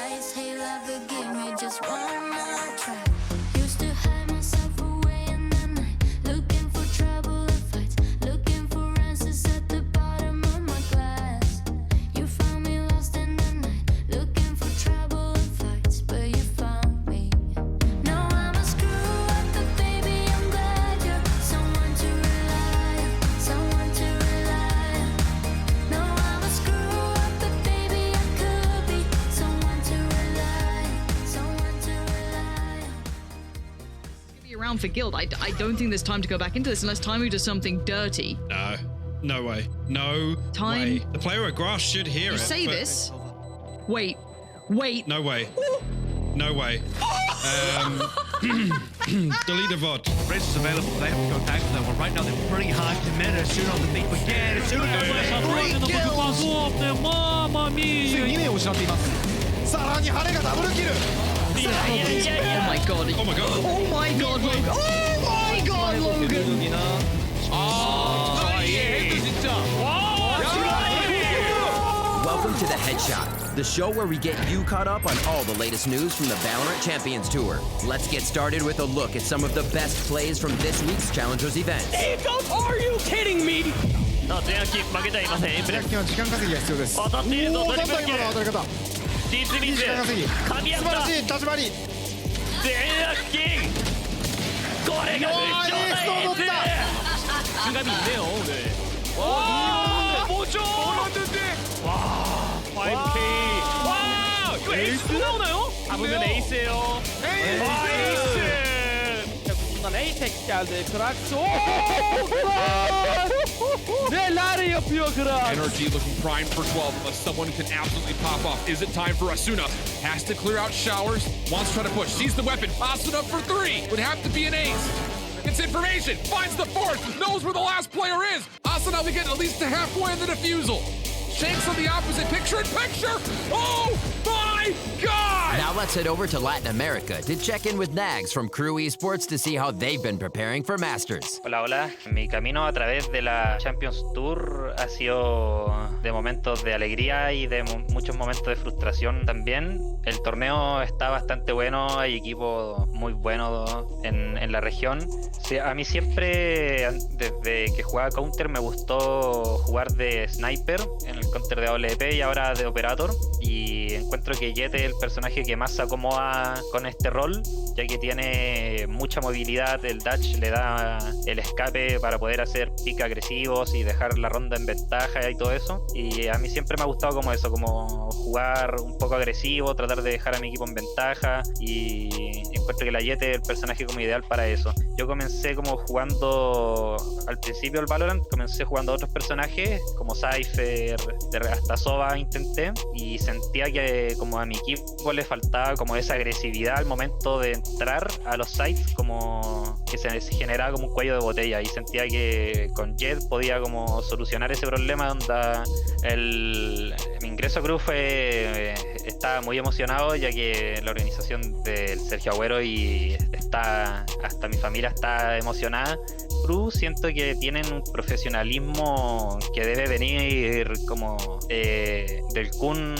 eyes. Hey lover, give me just one more try. Used to hide myself away in the night, looking for trouble and fights, looking for answers at the bottom of my glass. You found me lost in the night, looking for trouble and fights, but you found me. Now I'm a screw up, but baby I'm glad you're someone to rely on, someone to rely on. No, I'm a screw up, but baby I could be someone to rely on, someone to rely on. Be around for guild. I don't think there's time to go back into this unless Taimu does something dirty. No way. No Time. way. The player at grass should hear You it. say but- this. Wait. No way. No way. Delete the VOD. Race is available. They have to go down to that one. Right now, they're pretty hard to minute. Soon on the beat again. As soon as Oh my god. Oh my god. Oh my god, Logan. Oh my god, Logan. Welcome to the Headshot, the show where we get you caught up on all the latest news from the VALORANT Champions Tour. Let's get started with a look at some of the best plays from this week's Challengers event. Are you kidding me? さあ前半キープ負けてはいません。エンブレス時間稼ぎが必要です。当たっているぞドリブル今の当たり方。ディープミス時間稼ぎ。噛み合った素晴らしい立ち回り。全楽キンこれがエースを取った 중간이 있네요 오늘 와 뭐죠 와 5K 와 이거 에이스 나오나요? 잡으면 에이스예요 에이스 Bundan Apex geldi. Krax. Neler yapıyor Krax? Energy looking primed for 12, unless someone can absolutely pop off. Is it time for Asuna? Has to clear out showers, wants to try to push, sees the weapon, Asuna for 3, would have to be an ace. Gets information, finds the fourth, knows where the last player is. Asuna will get at least to halfway in the defusal. Shanks on the opposite picture. Oh my god! Now let's head over to Latin America to check in with Nags from Crew Esports to see how they've been preparing for Masters. Hola, hola. Mi camino a través de la Champions Tour ha sido de momentos de alegría y de muchos momentos de frustración también. El torneo está bastante bueno, hay equipos muy buenos en la región. Sí, a mí siempre, desde que jugaba Counter, me gustó jugar de Sniper en el Counter de AWP y ahora de Operator. Y encuentro que Jet es el personaje que más se acomoda con este rol, ya que tiene mucha movilidad, el dash le da el escape para poder hacer pick agresivos y dejar la ronda en ventaja y todo eso. Y a mí siempre me ha gustado como eso, como jugar un poco agresivo, tratar de dejar a mi equipo en ventaja, y encuentro que la Jet es el personaje como ideal para eso. Yo comencé como jugando al principio el Valorant, comencé jugando a otros personajes como Cypher, hasta Sova intenté, y sentía que como a mi equipo le faltaba como esa agresividad al momento de entrar a los sites, como que se generaba como un cuello de botella, y sentía que con Jet podía como solucionar ese problema donde mi ingreso a Goup estaba muy emocionado, ya que la organización del Sergio Agüero y hasta mi familia está emocionada. Goup siento que tienen un profesionalismo que debe venir como del Kun,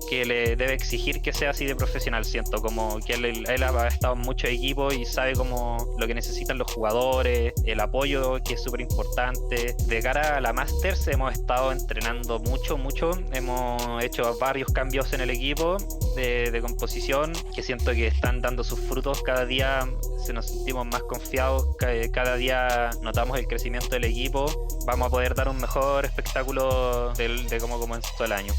que le debe exigir que sea así de profesional. Siento como que él ha estado en muchos equipos y sabe como lo que necesitan los jugadores, el apoyo que es súper importante. De cara a la Masters hemos estado entrenando mucho, hemos hecho varios cambios en el equipo de composición que siento que están dando sus frutos. Cada día nos sentimos más confiados, cada día notamos el crecimiento del equipo. Vamos a poder dar un mejor espectáculo de cómo comenzó el año.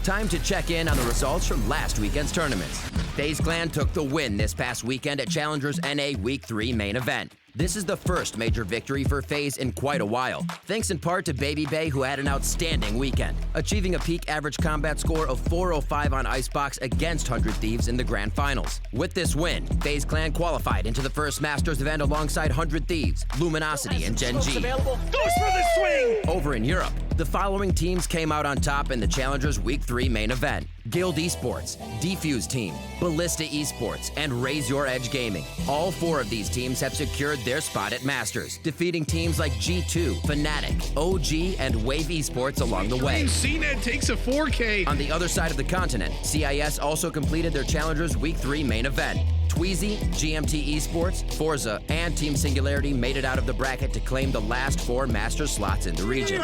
Time to check in on the results from last weekend's tournaments. FaZe Clan took the win this past weekend at Challengers NA Week 3 main event. This is the first major victory for FaZe in quite a while, thanks in part to Baby Bay, who had an outstanding weekend, achieving a peak average combat score of 405 on Icebox against 100 Thieves in the grand finals. With this win, FaZe Clan qualified into the first Masters event alongside 100 Thieves, Luminosity, and Gen G. Goes for the swing! Over in Europe, the following teams came out on top in the Challengers Week 3 main event. Guild Esports, Defuse Team, Ballista Esports, and Raise Your Edge Gaming. All 4 of these teams have secured their spot at Masters, defeating teams like G2, Fnatic, OG, and Wave Esports along the way. CNET takes a 4K. On the other side of the continent, CIS also completed their Challengers Week 3 main event. Tweezy, GMT Esports, Forza, and Team Singularity made it out of the bracket to claim the last 4 Master slots in the region.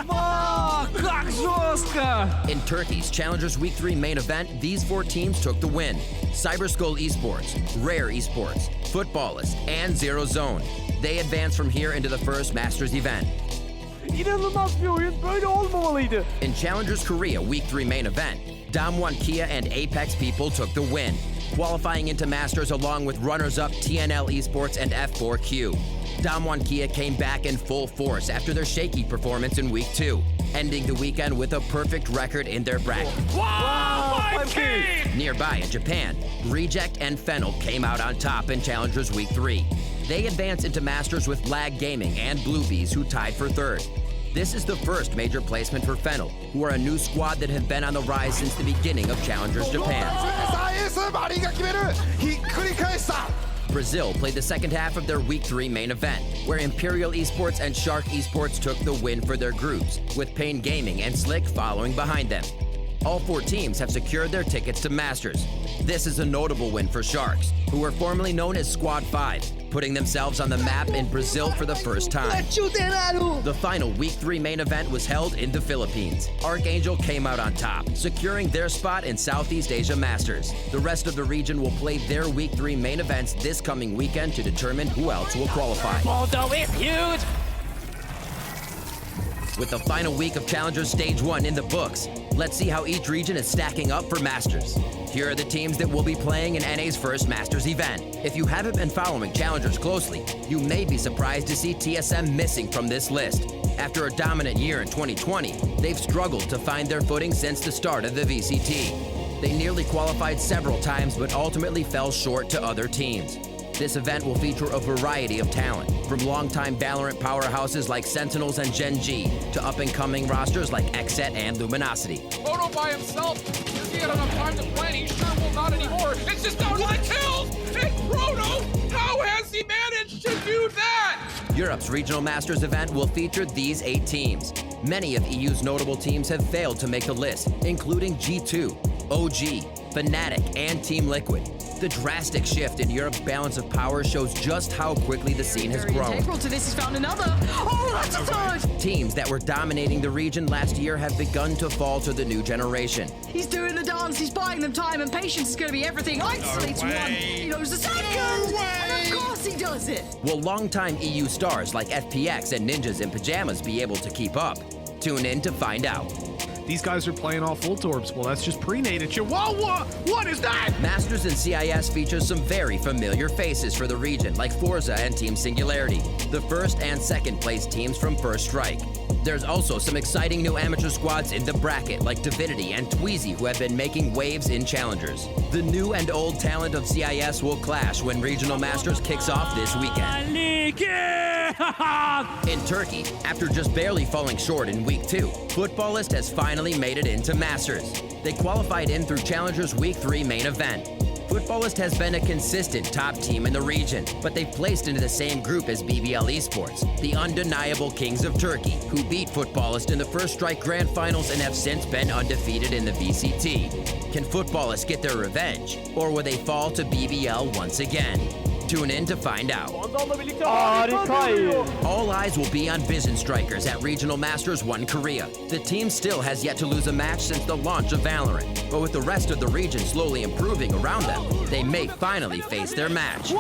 In Turkey's Challengers Week 3 main event, these 4 teams took the win. Cyberskull Esports, Rare Esports, Footballist, and Zero Zone. They advanced from here into the first Masters event. İnanılmaz bir oyun. Böyle olmamalıydı. In Challengers Korea Week 3 main event, Damwon Kia and Apex People took the win, qualifying into Masters along with runners-up TNL Esports and F4Q. Damwon Kia came back in full force after their shaky performance in Week 2, ending the weekend with a perfect record in their bracket. Wow, Nearby in Japan, Reject and Fennel came out on top in Challengers Week 3. They advanced into Masters with Lag Gaming and Bluebees, who tied for 3rd. This is the first major placement for Fennel, who are a new squad that have been on the rise since the beginning of Challengers Japan. Brazil played the second half of their Week 3 main event, where Imperial Esports and Shark Esports took the win for their groups, with Pain Gaming and Slick following behind them. All 4 teams have secured their tickets to Masters. This is a notable win for Sharks, who were formerly known as Squad 5, putting themselves on the map in Brazil for the first time. The final Week 3 main event was held in the Philippines. Archangel came out on top, securing their spot in Southeast Asia Masters. The rest of the region will play their Week 3 main events this coming weekend to determine who else will qualify. Moldova is huge. With the final week of Challengers Stage 1 in the books, let's see how each region is stacking up for Masters. Here are the teams that will be playing in NA's first Masters event. If you haven't been following Challengers closely, you may be surprised to see TSM missing from this list. After a dominant year in 2020, they've struggled to find their footing since the start of the VCT. They nearly qualified several times but ultimately fell short to other teams. This event will feature a variety of talent, from longtime Valorant powerhouses like Sentinels and Gen G, to up-and-coming rosters like Xset and Luminosity. Photo by himself. Does he have enough time to plan? He sure will not anymore. It's just down to the kills! And Chrono, how has he managed to do that? Europe's Regional Masters event will feature these 8 teams. Many of EU's notable teams have failed to make the list, including G2, OG, Fnatic, and Team Liquid. The drastic shift in Europe's balance of power shows just how quickly the scene has grown. Integral to this, he's found another. Oh, that's a 3rd! Teams that were dominating the region last year have begun to fall to the new generation. He's doing the dance, he's buying them time, and patience is going to be everything. Isolates one, he knows the second, and of course he does it. Will longtime EU stars like FPX and Ninjas in Pajamas be able to keep up? Tune in to find out. These guys are playing off ult orbs. Well, that's just pre-nated shit. Whoa, what is that? Masters in CIS features some very familiar faces for the region, like Forza and Team Singularity, the first and second place teams from First Strike. There's also some exciting new amateur squads in the bracket, like Divinity and Tweezy, who have been making waves in Challengers. The new and old talent of CIS will clash when Regional Masters kicks off this weekend. In Turkey, after just barely falling short in Week 2, Footballist has finally made it into Masters. They qualified in through Challengers Week 3 main event. Footballist has been a consistent top team in the region, but they've placed into the same group as BBL Esports, the undeniable Kings of Turkey, who beat Footballist in the First Strike Grand Finals and have since been undefeated in the VCT. Can Footballist get their revenge, or will they fall to BBL once again? Tune in to find out. All eyes will be on Vision Strikers at Regional Masters 1 Korea. The team still has yet to lose a match since the launch of Valorant, but with the rest of the region slowly improving around them, they may finally face their match.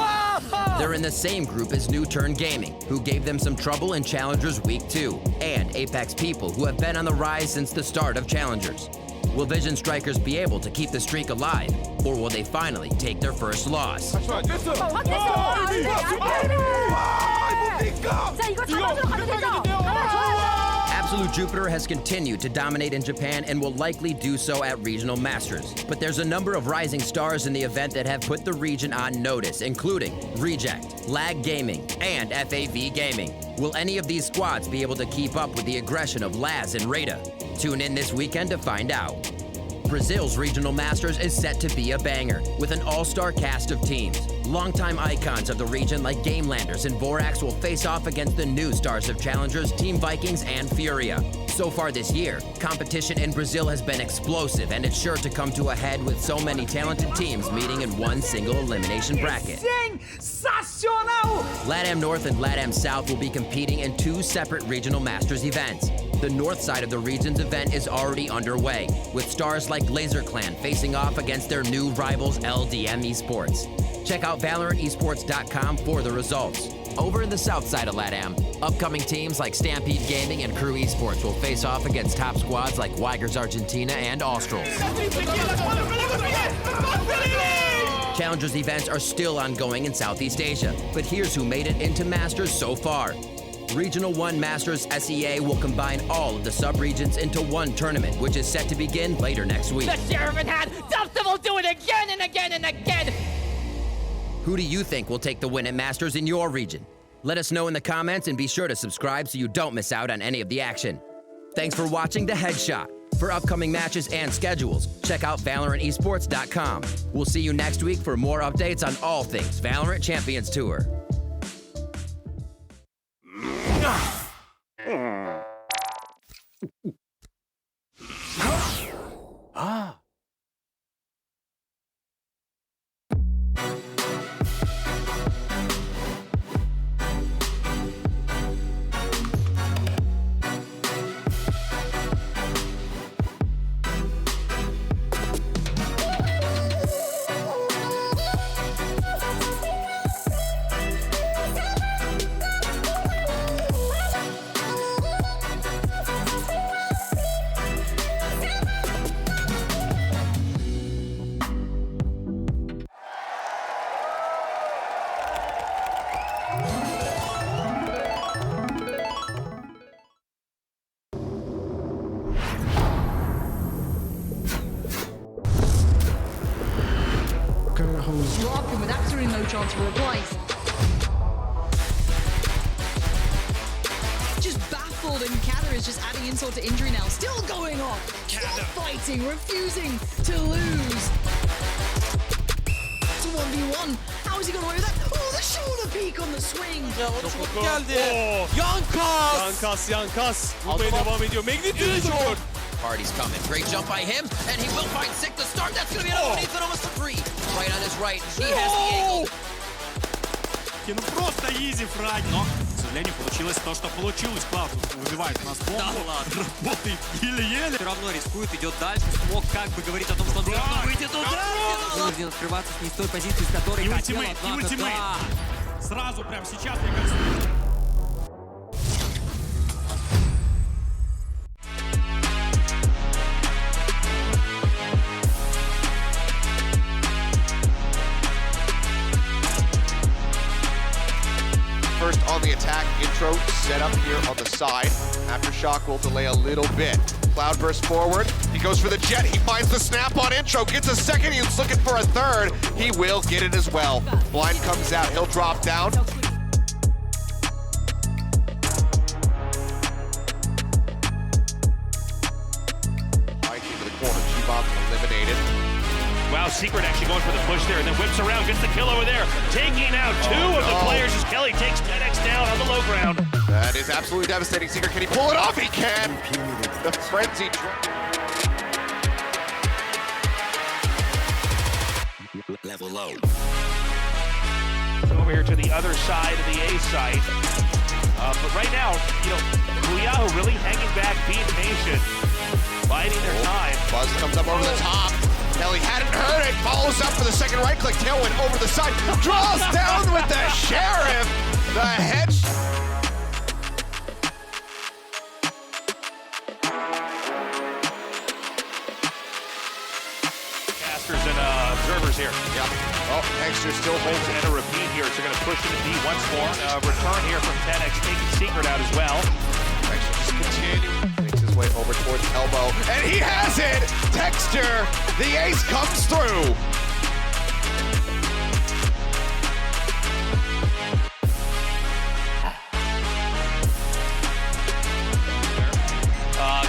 They're in the same group as NUTURN Gaming, who gave them some trouble in Challengers Week 2, and Apex People, who have been on the rise since the start of Challengers. Will Vision Strikers be able to keep the streak alive, or will they finally take their first loss? Absolute Jupiter has continued to dominate in Japan and will likely do so at Regional Masters. But there's a number of rising stars in the event that have put the region on notice, including Reject, Lag Gaming, and FAV Gaming. Will any of these squads be able to keep up with the aggression of Laz and Rada? Tune in this weekend to find out. Brazil's Regional Masters is set to be a banger, with an all-star cast of teams. Longtime icons of the region like Gamelanders and Vorax will face off against the new stars of Challengers, Team Vikings, and Furia. So far this year, competition in Brazil has been explosive, and it's sure to come to a head with so many talented teams meeting in one single elimination bracket. Sensacional! LATAM North and LATAM South will be competing in 2 separate Regional Masters events. The north side of the region's event is already underway, with stars like LaserClan facing off against their new rivals LDM Esports. Check out ValorantEsports.com for the results. Over in the south side of LATAM, upcoming teams like Stampede Gaming and Crew Esports will face off against top squads like Weigers Argentina and Australs. Challengers events are still ongoing in Southeast Asia, but here's who made it into Masters so far. Regional 1 Masters SEA will combine all of the sub-regions into one tournament, which is set to begin later next week. The Sheriff and Hat, Dustin will do it again and again and again! Who do you think will take the win at Masters in your region? Let us know in the comments and be sure to subscribe so you don't miss out on any of the action. Thanks for watching The Headshot. For upcoming matches and schedules, check out ValorantEsports.com. We'll see you next week for more updates on all things Valorant Champions Tour. Rocking with absolutely no chance for replies. Just baffled, and Kata is just adding insult to injury now. Still going on. Still fighting, refusing to lose. It's a 1v1. How is he going away with that? Oh, the shoulder peak on the swing. Geldi. Yan kas. Vurmaya devam ediyor. Magnitude vuruyor. Party's coming. Great jump by him, and he will find Sick to start. That's going to be another Ethan almost for 3. Right on his right. He has the angle. Ну просто изи фраги. Но, к сожалению, получилось то, что получилось. Клав вызывает нас бомбу. Да ладно. Работает еле-еле. Все равно рискует, идет дальше. Смог как бы говорит о том, что он все равно выйдет туда. Вынужден открываться с не с той позиции, с которой хотел. И ультимейт. Сразу, прямо сейчас, мне кажется. First on the attack, intro set up here on the side. Aftershock will delay a little bit. Cloud bursts forward, he goes for the jet, he finds the snap on intro, gets a second, he's looking for a third. He will get it as well. Blind comes out, he'll drop down. Right into the corner, Chibop eliminated. Wow, Secret actually going for the push there, and then whips around, gets the kill over there, taking out 2 of the players as Kelly takes 10x down on the low ground. That is absolutely devastating. Secret, can he pull it off? He can! The frenzy. Level low. Over here to the other side of the A site. But right now, you know, Booyah really hanging back, being patient, biding their time. Buzz comes up over the top. Kelly hadn't heard it, follows up for the second right click, tailwind over the side, draws down with the Sheriff, the head. Casters and observers here. Yep. Oh, Hexter still holds And a repeat here, so they're going to push into B once more. Return here from 10x, taking Secret out as well. Hexter just continuing. Makes his way over towards elbow, and he has it! Texter, the ace comes through.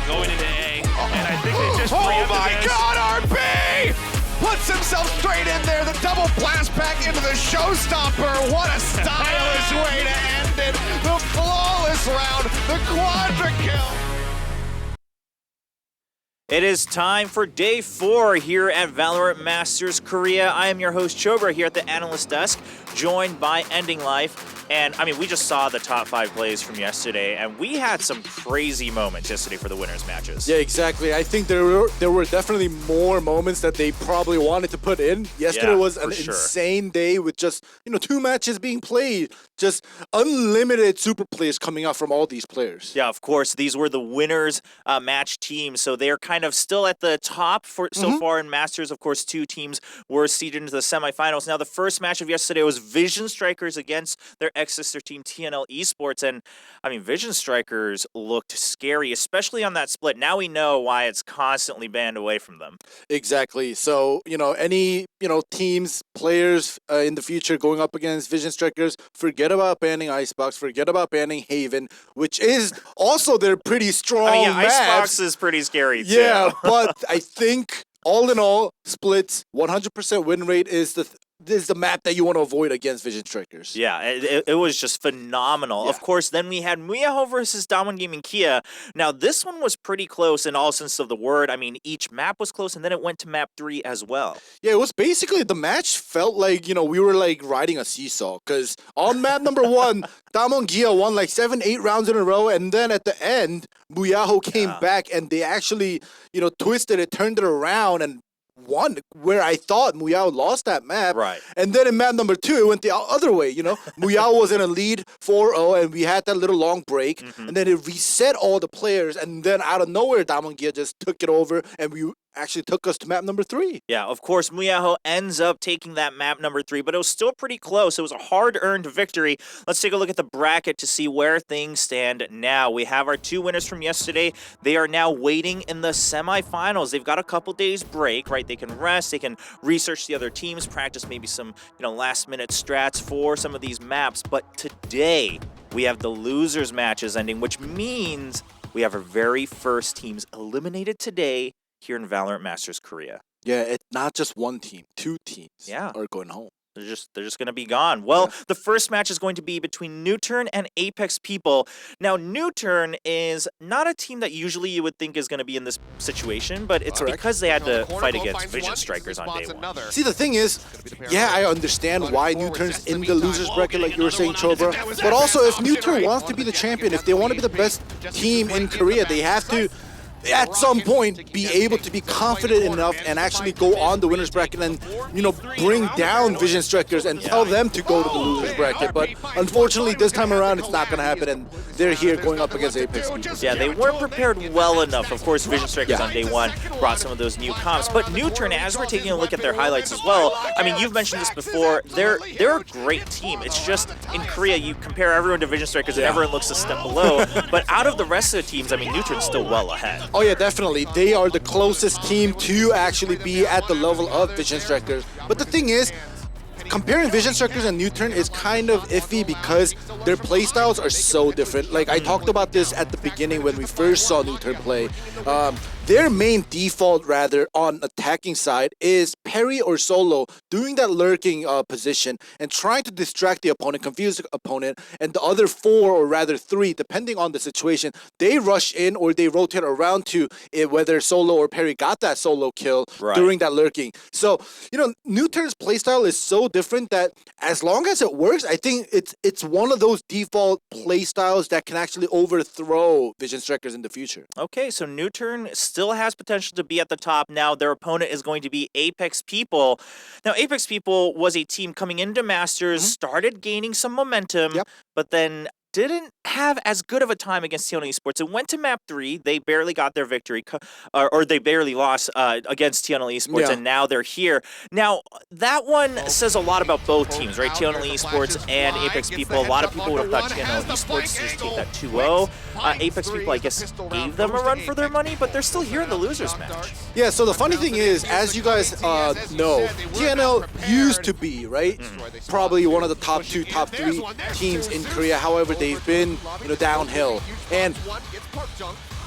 Going into A, and I think they just Oh my God, in there. The double blast back into the showstopper. What a stylish way to end it. The flawless round, the quadra kill. It is time for day 4 here at Valorant Masters Korea. I am your host, Chobra, here at the analyst desk, joined by Ending Life. And, I mean, we just saw the top 5 plays from yesterday, and we had some crazy moments yesterday for the winners matches. Yeah, exactly. I think there were definitely more moments that they probably wanted to put in. Yesterday was an insane day with just, 2 matches being played. Just unlimited super plays coming out from all these players. Yeah, of course. These were the winners match teams, so they're kind of still at the top for so far in Masters. Of course, 2 teams were seeded into the semifinals. Now, the first match of yesterday was Vision Strikers against their ex-sister team, Channal Esports. And, I mean, Vision Strikers looked scary, especially on that split. Now we know why it's constantly banned away from them. Exactly. So, any, teams, players in the future going up against Vision Strikers, forget about banning Icebox, forget about banning Haven, which is also their pretty strong Icebox is pretty scary, too. Yeah, but I think, all in all, splits, 100% win rate is the map that you want to avoid against Vision Strikers. Yeah, it was just phenomenal. Yeah. Of course, then we had Muyaho versus Damwon Gaming Kia. Now, this one was pretty close in all sense of the word. I mean, each map was close, and then it went to map 3 as well. Yeah, it was basically, the match felt like, we were like riding a seesaw. Because on map number 1, Damwon Kia won like 7-8 rounds in a row, and then at the end, Muyaho came back, and they actually, twisted it, turned it around, and won, where I thought Muyaho lost that map. Right. And then in map number 2, it went the other way, Muyaho was in a lead 4-0, and we had that little long break, and then it reset all the players, and then out of nowhere, Damwon Kia just took it over, and we actually took us to map number 3. Yeah, of course, Muyaho ends up taking that map number 3, but it was still pretty close. It was a hard-earned victory. Let's take a look at the bracket to see where things stand now. We have our 2 winners from yesterday. They are now waiting in the semifinals. They've got a couple days break, right? They can rest, they can research the other teams, practice maybe some, last-minute strats for some of these maps. But today, we have the losers matches ending, which means we have our very first teams eliminated today here in Valorant Masters Korea. Yeah, it's not just one team, 2 teams are going home. They're just going to be gone. Well, the first match is going to be between NUTURN and Apex People. Now, NUTURN is not a team that usually you would think is going to be in this situation, but it's because they had to fight against Vision Strikers on day 1. See, the thing is, yeah, I understand why NUTURN's in the losers bracket, like you were saying, Chobra. But also, if NUTURN wants to be the champion, if they want to be the best team in Korea, they have to, at some point, be able to be confident enough and actually go on the winners bracket and, bring down Vision Strikers and tell them to go to the losers bracket. But unfortunately, this time around, it's not going to happen, and they're here going up against Apex. Yeah, they weren't prepared well enough. Of course, Vision Strikers on day 1 brought some of those new comps. But NUTURN, as we're taking a look at their highlights as well, I mean, you've mentioned this before, they're a great team. It's just, in Korea, you compare everyone to Vision Strikers and everyone looks a step below. But out of the rest of the teams, I mean, NUTURN's still well ahead. Oh yeah, definitely. They are the closest team to actually be at the level of Vision Strikers. But the thing is, comparing Vision Strikers and NUTURN is kind of iffy because their playstyles are so different. Like, I talked about this at the beginning when we first saw NUTURN play. Their main default, rather, on attacking side is parry or solo, doing that lurking position and trying to distract the opponent, confuse the opponent, and the other 4, or rather 3, depending on the situation, they rush in or they rotate around to it, whether solo or parry got that solo kill during that lurking. So, NUTURN's playstyle is so different that as long as it works, I think it's one of those default playstyles that can actually overthrow Vision Strikers in the future. Okay, so NUTURN still has potential to be at the top. Now, their opponent is going to be Apex People. Now, Apex People was a team coming into Masters, started gaining some momentum, but then didn't have as good of a time against Channal Esports. It went to map 3. They barely got their victory, or they barely lost against Channal Esports, and now they're here. Now, that one says a lot about both teams, right? Channal Esports and Apex People. A lot of people would have thought Channal Esports just take that 2-0. Apex People, I guess, gave them a run for their money, but they're still here in the losers match. Yeah, so the funny thing is, as you guys know, Channel used to be, right? Probably one of the top 2, top 3 teams in Korea. However, they've been, downhill. And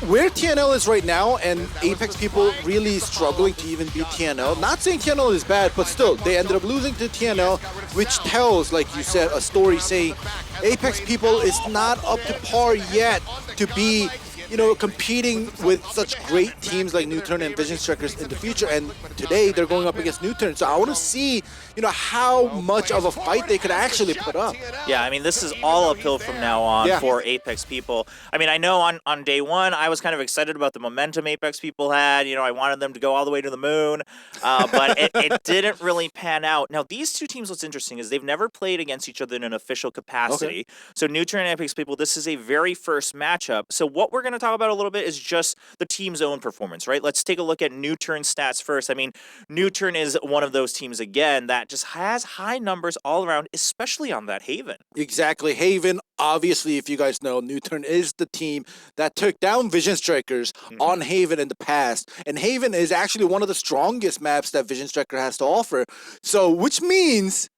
where TNL is right now, and Apex people really struggling to even beat TNL. Not saying TNL is bad, but still, they ended up losing to TNL, which tells, like you said, a story saying Apex people is not up to par yet to be, you know, competing with such great teams like NUTURN and Vision Strikers in the future. And today they're going up against NUTURN. So I want to see, you know, how much of a fight they could actually put up. Yeah, I mean, this is all uphill from now on for Apex people. I mean, I know on day one, I was kind of excited about the momentum Apex people had. You know, I wanted them to go all the way to the moon, but it didn't really pan out. Now, these two teams, what's interesting is they've never played against each other in an official capacity. So NUTURN and Apex people, this is a very first matchup. So what we're going to talk about a little bit is just the team's own performance, right? Let's take a look at NUTURN stats first. I mean, NUTURN is one of those teams, again, that just has high numbers all around, especially on that Haven. Exactly. Haven, obviously, if you guys know, NUTURN is the team that took down Vision Strikers on Haven in the past. And Haven is actually one of the strongest maps that Vision Striker has to offer. So, which means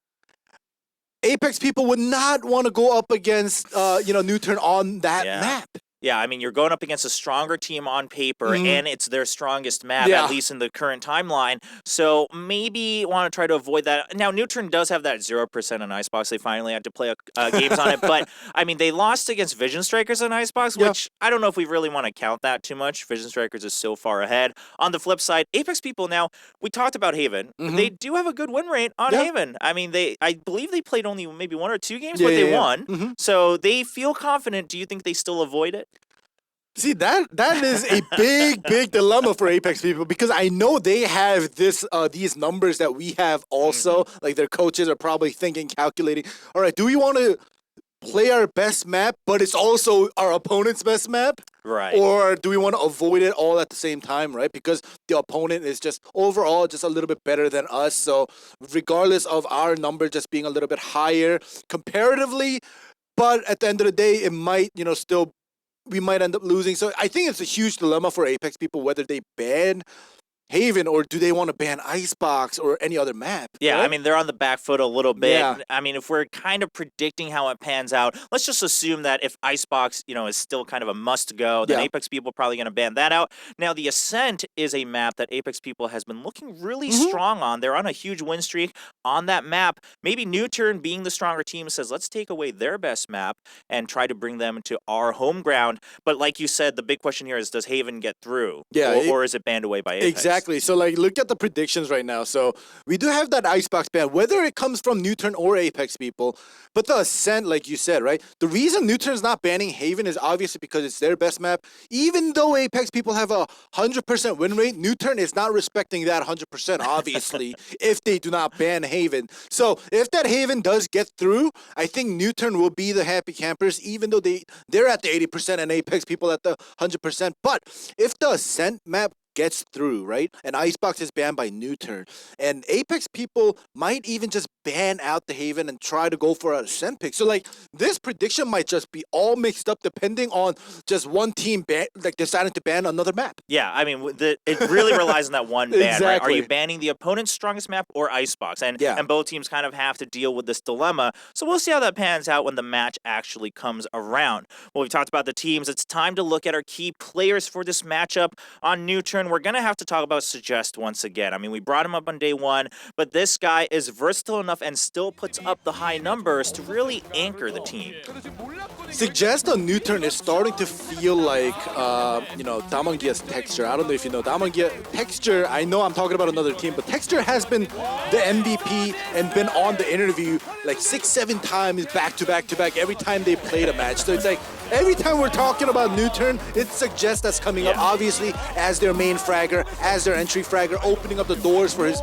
Apex people would not want to go up against, you know, NUTURN on that map. Yeah, I mean, you're going up against a stronger team on paper, and it's their strongest map, at least in the current timeline. So maybe want to try to avoid that. Now, NUTURN does have that 0% on Icebox. They finally had to play games on it. But, I mean, they lost against Vision Strikers on Icebox, which I don't know if we really want to count that too much. Vision Strikers is so far ahead. On the flip side, Apex people now, we talked about Haven. They do have a good win rate on Haven. I mean, I believe they played only maybe 1 or 2 games, but they won. So they feel confident. Do you think they still avoid it? See, that is a big dilemma for Apex people, because I know they have these numbers that we have also. Like, their coaches are probably thinking, calculating, all right, do we want to play our best map, but it's also our opponent's best map? Right. Or do we want to avoid it all at the same time, right? Because the opponent is just overall just a little bit better than us. So regardless of our number just being a little bit higher comparatively, but at the end of the day, it might, you know, still we might end up losing. So I think it's a huge dilemma for Apex people whether they ban Haven or do they want to ban Icebox or any other map. Yeah, right? I mean, they're on the back foot a little bit. Yeah. I mean, if we're kind of predicting how it pans out, let's just assume that if Icebox, you know, is still kind of a must-go, then Apex people are probably going to ban that out. Now, the Ascent is a map that Apex people has been looking really strong on. They're on a huge win streak on that map. Maybe NUTURN, being the stronger team, says, let's take away their best map and try to bring them to our home ground. But like you said, the big question here is, does Haven get through? Yeah, Or is it banned away by Apex? Exactly. So, like, look at the predictions right now. So, we do have that Icebox ban, whether it comes from NUTURN or Apex people. But the Ascent, like you said, right? The reason NUTURN's not banning Haven is obviously because it's their best map. Even though Apex people have a 100% win rate, NUTURN is not respecting that 100%, obviously, if they do not ban Haven. So, if that Haven does get through, I think NUTURN will be the happy campers, even though they're at the 80% and Apex people at the 100%. But if the Ascent map gets through, right? And Icebox is banned by NUTURN. And Apex people might even just ban out the Haven and try to go for a Ascent pick. So, like, this prediction might just be all mixed up depending on just one team deciding to ban another map. Yeah, I mean, it really relies on that one ban, right? Are Exactly. you banning the opponent's strongest map or Icebox? And both teams kind of have to deal with this dilemma. So we'll see how that pans out when the match actually comes around. Well, we've talked about the teams. It's time to look at our key players for this matchup on NUTURN. We're going to have to talk about Suggest once again. I mean, we brought him up on day one, but this guy is versatile enough and still puts up the high numbers to really anchor the team. Suggest on NUTURN is starting to feel like, you know, Damangia's Texture. I don't know if you know Damangia. Texture, I know I'm talking about another team, but Texture has been the MVP and been on the interview like 6-7 times back to back to back every time they played a match. So it's like every time we're talking about NUTURN, it's Suggest that's coming up, obviously, as their main fragger, as their entry fragger, opening up the doors for his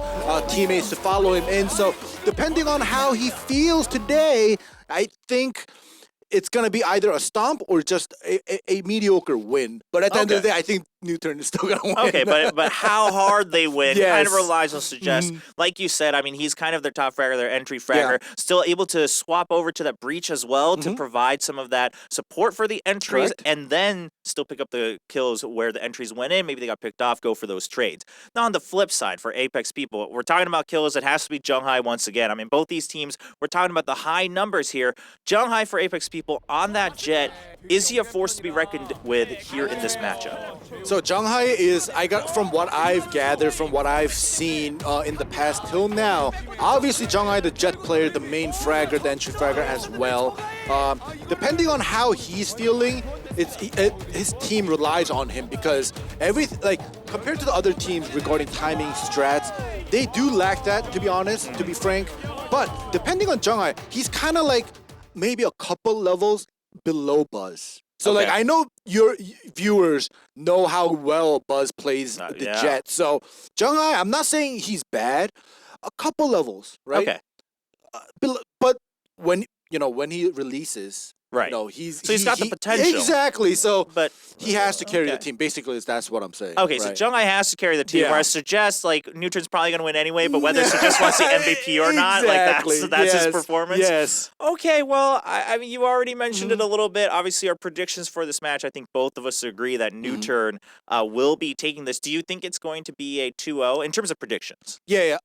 teammates to follow him in. So depending on how he feels today, I think it's going to be either a stomp or just a mediocre win. But at the end of the day, I think NUTURN is still gonna win. Okay, but how hard they win kind of Yes. relies on Suggest. Like you said, I mean, he's kind of their top fragger, their entry fragger, still able to swap over to that breach as well to provide some of that support for the entries, Correct. and then still pick up the kills where the entries went in. Maybe they got picked off, go for those trades. Now, on the flip side, for Apex people, we're talking about kills. It has to be Zhonghai once again. I mean, both these teams, we're talking about the high numbers here. Zhonghai for Apex people on that Jet, is he a force to be reckoned with here in this matchup? So Zhonghai is, from what I've gathered, from what I've seen in the past till now, obviously Zhonghai, the Jet player, the main fragger, the entry fragger as well. Depending on how he's feeling, his team relies on him because compared to the other teams regarding timing, strats, they do lack that, to be honest, to be frank. But depending on Zhonghai, he's kind of like maybe a couple levels below Buzz. So like I know your viewers know how well Buzz plays the Jet. So Zhonghai, I'm not saying he's bad, a couple levels, right? Okay. But when he releases, right? He's got the potential. Exactly. So, but he has to carry the team. Basically, that's what I'm saying. Okay, right? so Zhonghai has to carry the team. Whereas Suggest, like NUTURN's probably going to win anyway, but whether Suggest wants the MVP or not, like that's his performance. Yes. Okay, well, I mean, you already mentioned it a little bit. Obviously, our predictions for this match, I think both of us agree that NUTURN will be taking this. Do you think it's going to be a 2-0 in terms of predictions? Yeah.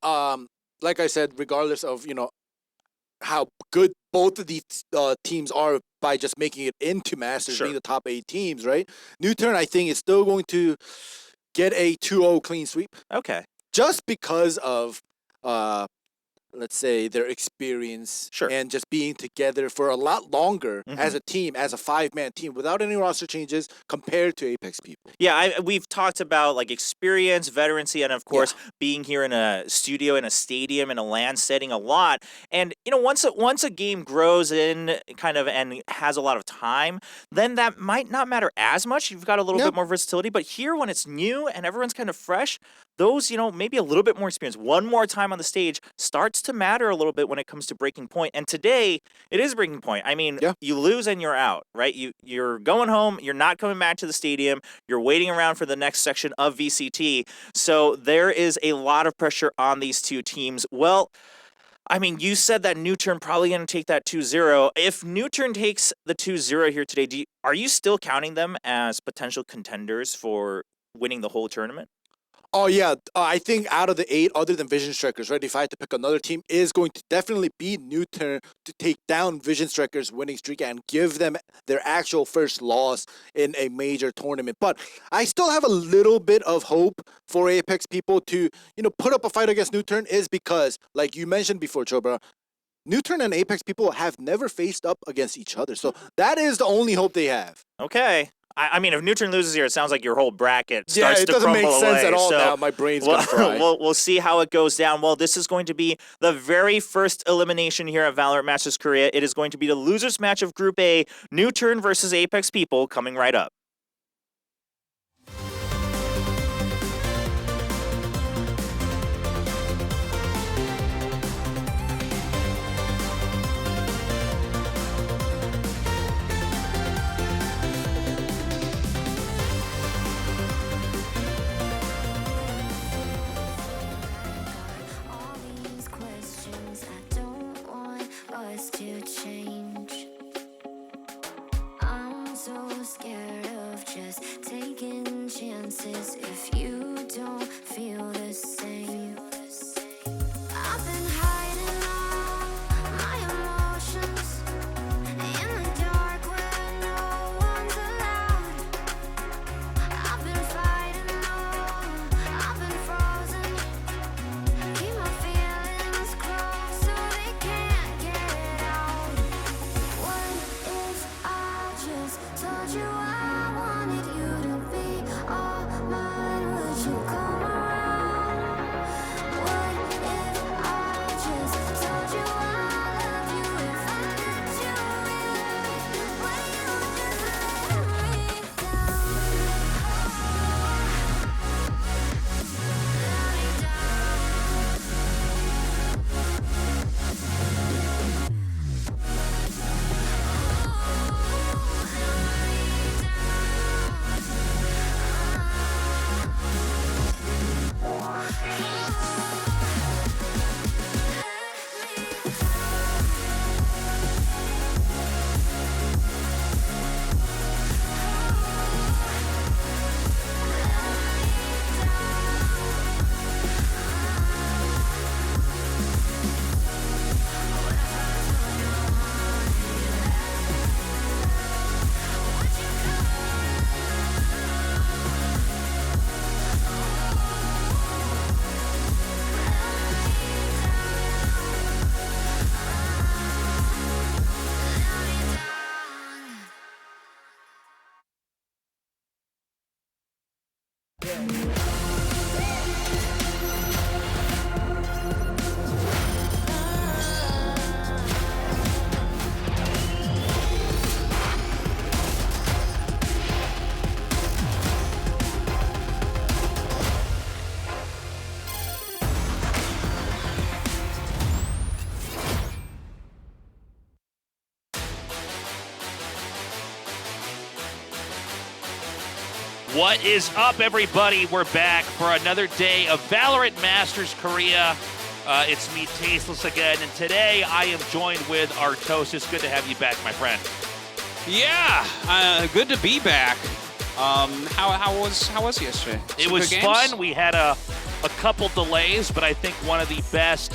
Like I said, regardless of how good both of these teams are by just making it into Masters, being the top 8 teams, right? NUTURN, I think, is still going to get a 2-0 clean sweep. Okay. Just because of, let's say, their experience and just being together for a lot longer as a team, as a 5-man team, without any roster changes compared to Apex people. Yeah, we've talked about like experience, veterancy, and of course being here in a studio, in a stadium, in a LAN setting a lot. And once a game grows in kind of and has a lot of time, then that might not matter as much. You've got a little bit more versatility. But here, when it's new and everyone's kind of fresh, those maybe a little bit more experience, one more time on the stage starts to matter a little bit when it comes to breaking point. And today, it is breaking point. I mean, you lose and you're out, right? You're going home. You're not coming back to the stadium. You're waiting around for the next section of VCT. So there is a lot of pressure on these two teams. Well, I mean, you said that NUTURN probably going to take that 2-0. If NUTURN takes the 2-0 here today, are you still counting them as potential contenders for winning the whole tournament? Oh, yeah. I think out of the 8, other than Vision Strikers, right, if I had to pick another team, is going to definitely be NUTURN to take down Vision Strikers' winning streak and give them their actual first loss in a major tournament. But I still have a little bit of hope for Apex people to, put up a fight against NUTURN is because, like you mentioned before, Chobra, NUTURN and Apex people have never faced up against each other. So that is the only hope they have. Okay. I mean, if NUTURN loses here, it sounds like your whole bracket starts to crumble away. Yeah, it doesn't make sense at all now. My brain's going to fry. We'll see how it goes down. Well, this is going to be the very first elimination here at VALORANT Masters Korea. It is going to be the losers match of Group A, NUTURN versus Apex people, coming right up. All these questions, I don't want us to change. I'm so scared of just taking chances if you don't feel the same. I've been hiding all my emotions in the dark where no one's allowed. I've been fighting all, I've been frozen. Keep my feelings close so they can't get out. What is up, everybody? We're back for another day of Valorant Masters Korea. It's me, Tasteless, again, and today I am joined with Artosis. Good to have you back, my friend. Yeah, good to be back. How was yesterday? It was fun. We had a couple delays, but I think one of the best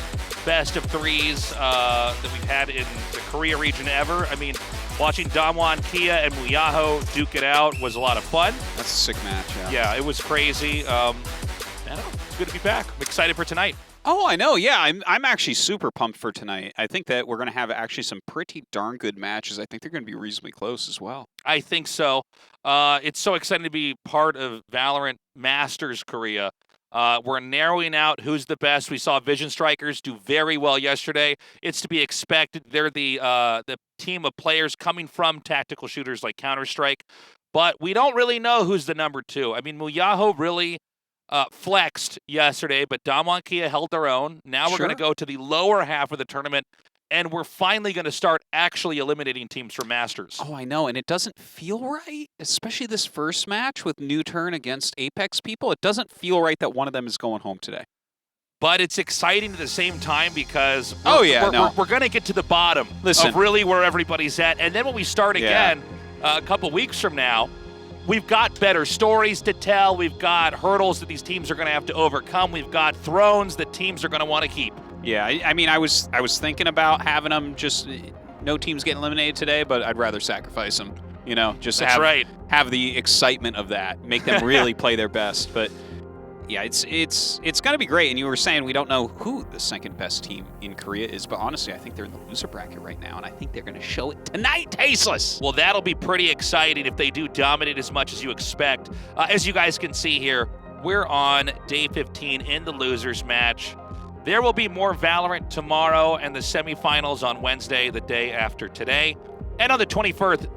of threes that we've had in the Korea region ever. I mean, watching Damwon, Kia, and Muyaho duke it out was a lot of fun. That's a sick match, Yeah, it was crazy. I don't know. It's good to be back. I'm excited for tonight. Oh, I know. Yeah, I'm actually super pumped for tonight. I think that we're going to have actually some pretty darn good matches. I think they're going to be reasonably close as well. I think so. It's so exciting to be part of Valorant Masters Korea. We're narrowing out who's the best. We saw Vision Strikers do very well yesterday. It's to be expected. They're the team of players coming from tactical shooters like Counter-Strike. But we don't really know who's the number 2. I mean, Muyaho really flexed yesterday, but Damwon, Kia held their own. Now we're going to go to the lower half of the tournament, and we're finally going to start actually eliminating teams from Masters. Oh, I know, and it doesn't feel right, especially this first match with NUTURN against Apex people. It doesn't feel right that one of them is going home today. But it's exciting at the same time because we're going to get to the bottom of really where everybody's at. And then when we start again a couple weeks from now, we've got better stories to tell. We've got hurdles that these teams are going to have to overcome. We've got thrones that teams are going to want to keep. Yeah, I mean, I was thinking about having them just no teams getting eliminated today, but I'd rather sacrifice them. You know, just have the excitement of that, make them really play their best. But yeah, it's going to be great. And you were saying we don't know who the second best team in Korea is, but honestly, I think they're in the loser bracket right now, and I think they're going to show it tonight, Tasteless. Well, that'll be pretty exciting if they do dominate as much as you expect. As you guys can see here, we're on day 15 in the losers match. There will be more Valorant tomorrow and the semifinals on Wednesday, the day after today. And on the 21st,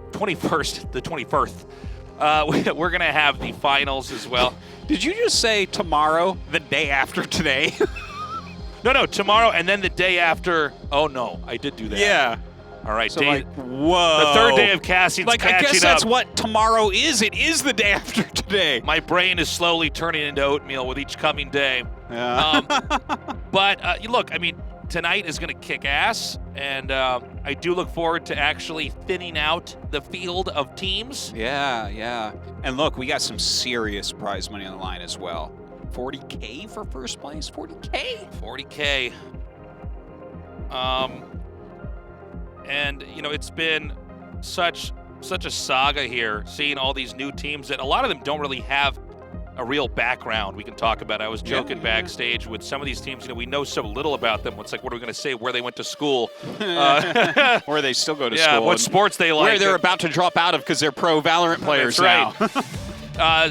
we're going to have the finals as well. Did you just say tomorrow, the day after today? No, tomorrow and then the day after. Oh, no, I did do that. Yeah. All right, so whoa. The third day of Cassie's I catching guess that's up. what tomorrow is. It is the day after today. My brain is slowly turning into oatmeal with each coming day. Yeah. But look, I mean, tonight is going to kick ass, and I do look forward to actually thinning out the field of teams. Yeah. And look, we got some serious prize money on the line as well. 40K for first place? 40K? 40K. And, you know, it's been such a saga here, seeing all these new teams that a lot of them don't really have a real background we can talk about. I was joking backstage with some of these teams, you know, we know so little about them. It's like, what are we going to say? Where they went to school. Where they still go to school. Yeah, what sports they like. Where they're about to drop out of because they're pro Valorant players now.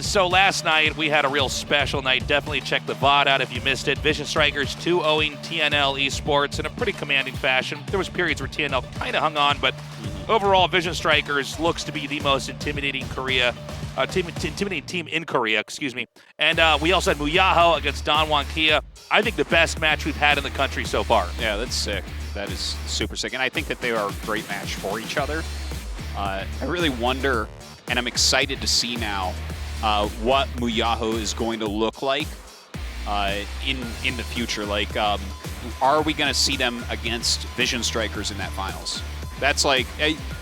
So last night, we had a real special night. Definitely check the VOD out if you missed it. Vision Strikers 2-0ing TNL Esports in a pretty commanding fashion. There was periods where TNL kind of hung on, but overall, Vision Strikers looks to be the most intimidating team in Korea, excuse me. And we also had Muyaho against Damwon, Kia. I think the best match we've had in the country so far. Yeah, that's sick. That is super sick. And I think that they are a great match for each other. I really wonder, and I'm excited to see now, what Muyaho is going to look like in the future. Like, are we going to see them against Vision Strikers in that finals? That's like,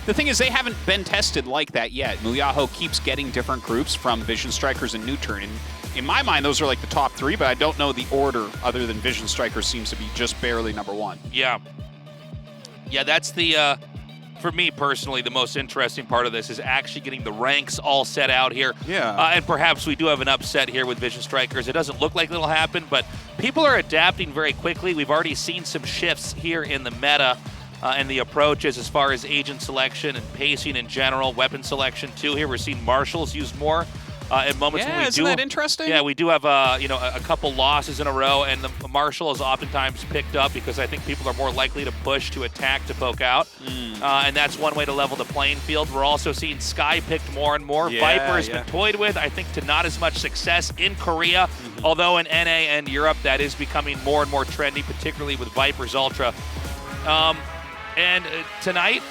the thing is, they haven't been tested like that yet. Muyaho keeps getting different groups from Vision Strikers and NUTURN. And in my mind, those are like the top 3, but I don't know the order other than Vision Strikers seems to be just barely number 1. Yeah. Yeah, that's the, for me personally, the most interesting part of this is actually getting the ranks all set out here. Yeah. And perhaps we do have an upset here with Vision Strikers. It doesn't look like it'll happen, but people are adapting very quickly. We've already seen some shifts here in the meta. And the approaches as far as agent selection and pacing in general, weapon selection too. Here we're seeing marshals used more at moments when we isn't that interesting? Yeah, we do have a couple losses in a row, and the marshal is oftentimes picked up because I think people are more likely to push, to attack, to poke out, and that's one way to level the playing field. We're also seeing Sky picked more and more. Viper has been toyed with, I think, to not as much success in Korea, although in NA and Europe that is becoming more and more trendy, particularly with Viper's Ultra. And tonight,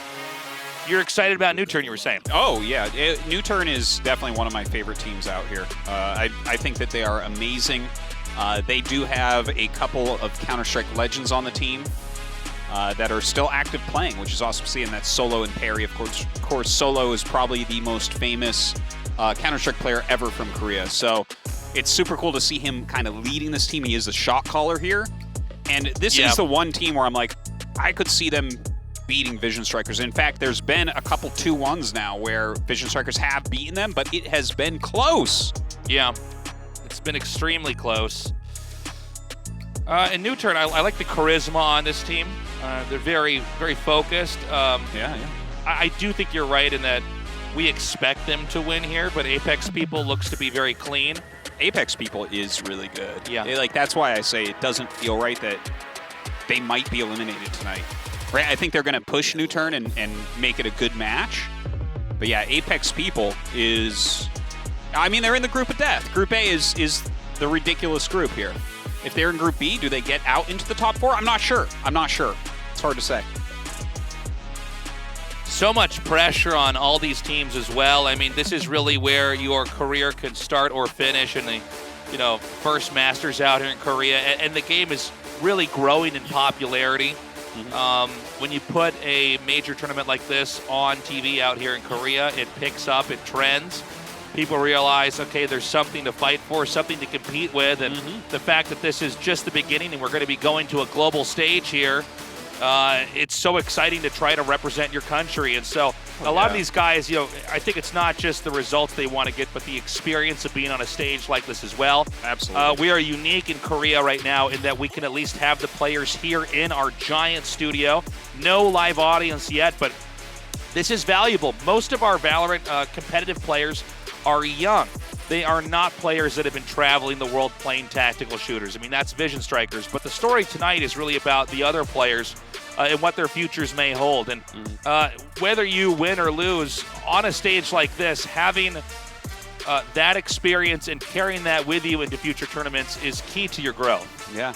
You're excited about NUTURN, you were saying. Oh, yeah. NUTURN is definitely one of my favorite teams out here. I think that they are amazing. They do have a couple of Counter-Strike legends on the team that are still active playing, which is awesome to see, and that's Solo and Perry. Of course, Solo is probably the most famous Counter-Strike player ever from Korea. So it's super cool to see him kind of leading this team. He is the shot caller here. And this is the one team where I'm like, I could see them beating Vision Strikers. In fact, there's been a couple 2-1s now where Vision Strikers have beaten them, but it has been close. Yeah, it's been extremely close. In NUTURN, I like the charisma on this team. They're very, very focused. I do think you're right in that we expect them to win here, but Apex People looks to be very clean. Apex People is really good. Yeah. That's why I say it doesn't feel right that they might be eliminated tonight. Right? I think they're going to push NUTURN and make it a good match. But yeah, Apex People is... I mean, they're in the group of death. Group A is the ridiculous group here. If they're in Group B, do they get out into the top 4? I'm not sure. It's hard to say. So much pressure on all these teams as well. I mean, this is really where your career can start or finish in the, first Masters out here in Korea. And the game is really growing in popularity. When you put a major tournament like this on TV out here in Korea, it picks up, it trends. People realize, okay, there's something to fight for, something to compete with, and the fact that this is just the beginning and we're going to be going to a global stage here, it's so exciting to try to represent your country. And so a lot of these guys, I think it's not just the results they want to get, but the experience of being on a stage like this as well. Absolutely. We are unique in Korea right now in that we can at least have the players here in our giant studio. No live audience yet, but this is valuable. Most of our Valorant competitive players are young. They are not players that have been traveling the world playing tactical shooters. I mean, that's Vision Strikers. But the story tonight is really about the other players and what their futures may hold. And whether you win or lose on a stage like this, having that experience and carrying that with you into future tournaments is key to your growth. Yeah.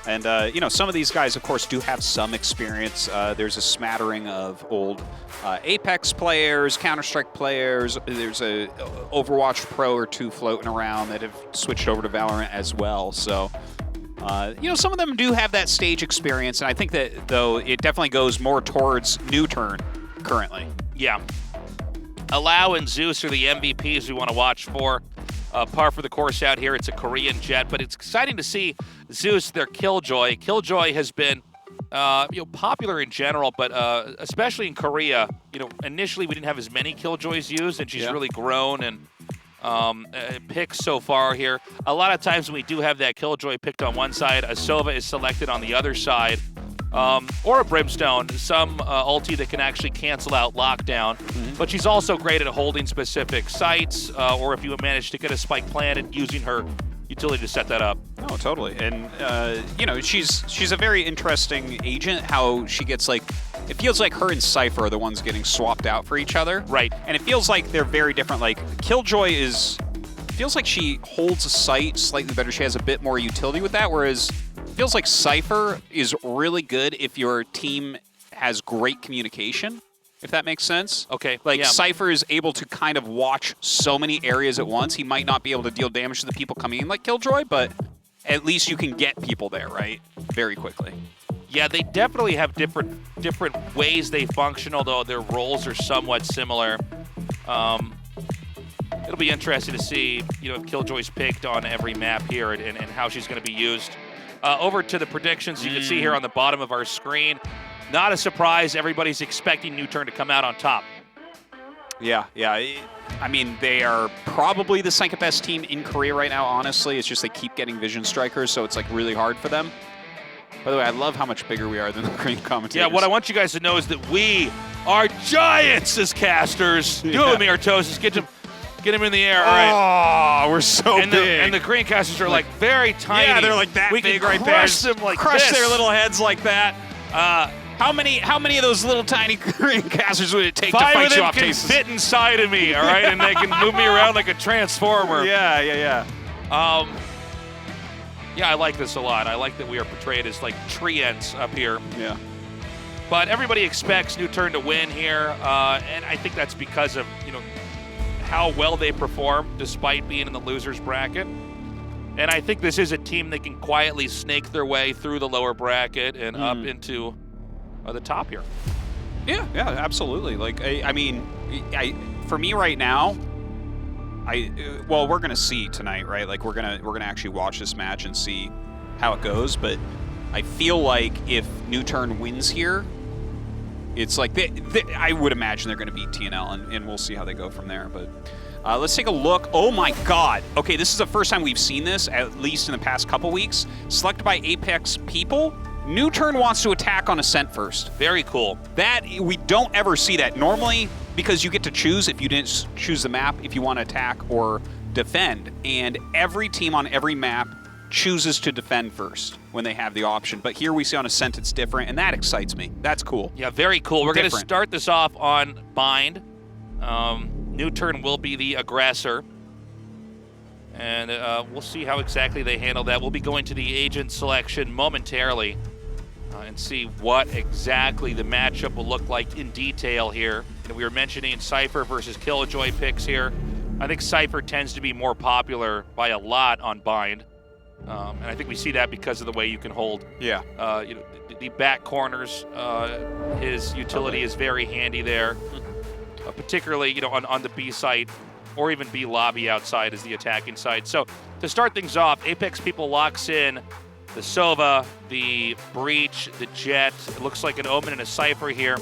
And, some of these guys, of course, do have some experience. There's a smattering of old Apex players, Counter-Strike players. There's a Overwatch Pro or 2 floating around that have switched over to Valorant as well. So, some of them do have that stage experience. And I think that, though, it definitely goes more towards NUTURN currently. Yeah. Allow and Zeus are the MVPs we want to watch for. Par for the course out here. It's a Korean jet, but it's exciting to see Zeus, their Killjoy. Killjoy has been, popular in general, but especially in Korea. Initially we didn't have as many Killjoys used, and she's really grown and picked so far here. A lot of times when we do have that Killjoy picked on one side, a Sova is selected on the other side. Or a Brimstone, some ulti that can actually cancel out lockdown. But she's also great at holding specific sites, or if you manage to get a spike planted, using her utility to set that up. Oh, totally. And, she's a very interesting agent, how she gets, it feels like her and Cypher are the ones getting swapped out for each other. Right. And it feels like they're very different. Killjoy feels like she holds a site slightly better. She has a bit more utility with that, whereas feels like Cypher is really good if your team has great communication, if that makes sense. Okay. Cypher is able to kind of watch so many areas at once. He might not be able to deal damage to the people coming in like Killjoy, but at least you can get people there, right? Very quickly. Yeah, they definitely have different ways they function, although their roles are somewhat similar. It'll be interesting to see, if Killjoy's picked on every map here and how she's going to be used. Over to the predictions you can see here on the bottom of our screen. Not a surprise. Everybody's expecting NUTURN to come out on top. Yeah. I mean, they are probably the second best team in Korea right now, honestly. It's just they keep getting Vision Strikers, so it's really hard for them. By the way, I love how much bigger we are than the Korean commentators. Yeah, what I want you guys to know is that we are giants as casters. Do it with me, Artosis. Get him in the air. All right. Oh, we're so big. And the green casters are very tiny. Yeah, they're that we big can right there. Crush them like Crush this. their little heads like that. How many of those little tiny green casters would it take to fight you off? 5 of them can fit inside of me, all right? And they can move me around like a transformer. Yeah. Yeah, I like this a lot. I like that we are portrayed as treants up here. Yeah. But everybody expects NUTURN to win here, and I think that's because of how well they perform despite being in the losers bracket. And I think this is a team that can quietly snake their way through the lower bracket and up into the top here. Yeah, absolutely. Like, I mean, for me right now, well, we're gonna see tonight, right? Like, we're gonna actually watch this match and see how it goes. But I feel like if NUTURN wins here, it's like I would imagine they're gonna beat TNL, and we'll see how they go from there. But let's take a look. Oh my God. Okay, this is the first time we've seen this, at least in the past couple weeks. Selected by Apex people. NUTURN wants to attack on Ascent first. Very cool. That, we don't ever see that. Normally, because you get to choose if you didn't choose the map, if you want to attack or defend. And every team on every map chooses to defend first when they have the option. But here we see on Ascent it's different, and that excites me. That's cool. Yeah, very cool. We're going to start this off on Bind. NUTURN will be the aggressor. And we'll see how exactly they handle that. We'll be going to the agent selection momentarily and see what exactly the matchup will look like in detail here. We were mentioning Cypher versus Killjoy picks here. I think Cypher tends to be more popular by a lot on Bind. And I think we see that because of the way you can hold. Yeah. The back corners, his utility is very handy there. Particularly, on the B site, or even B lobby outside as the attacking side. So to start things off, Apex people locks in the Sova, the Breach, the Jet. It looks like an Omen and a Cypher here.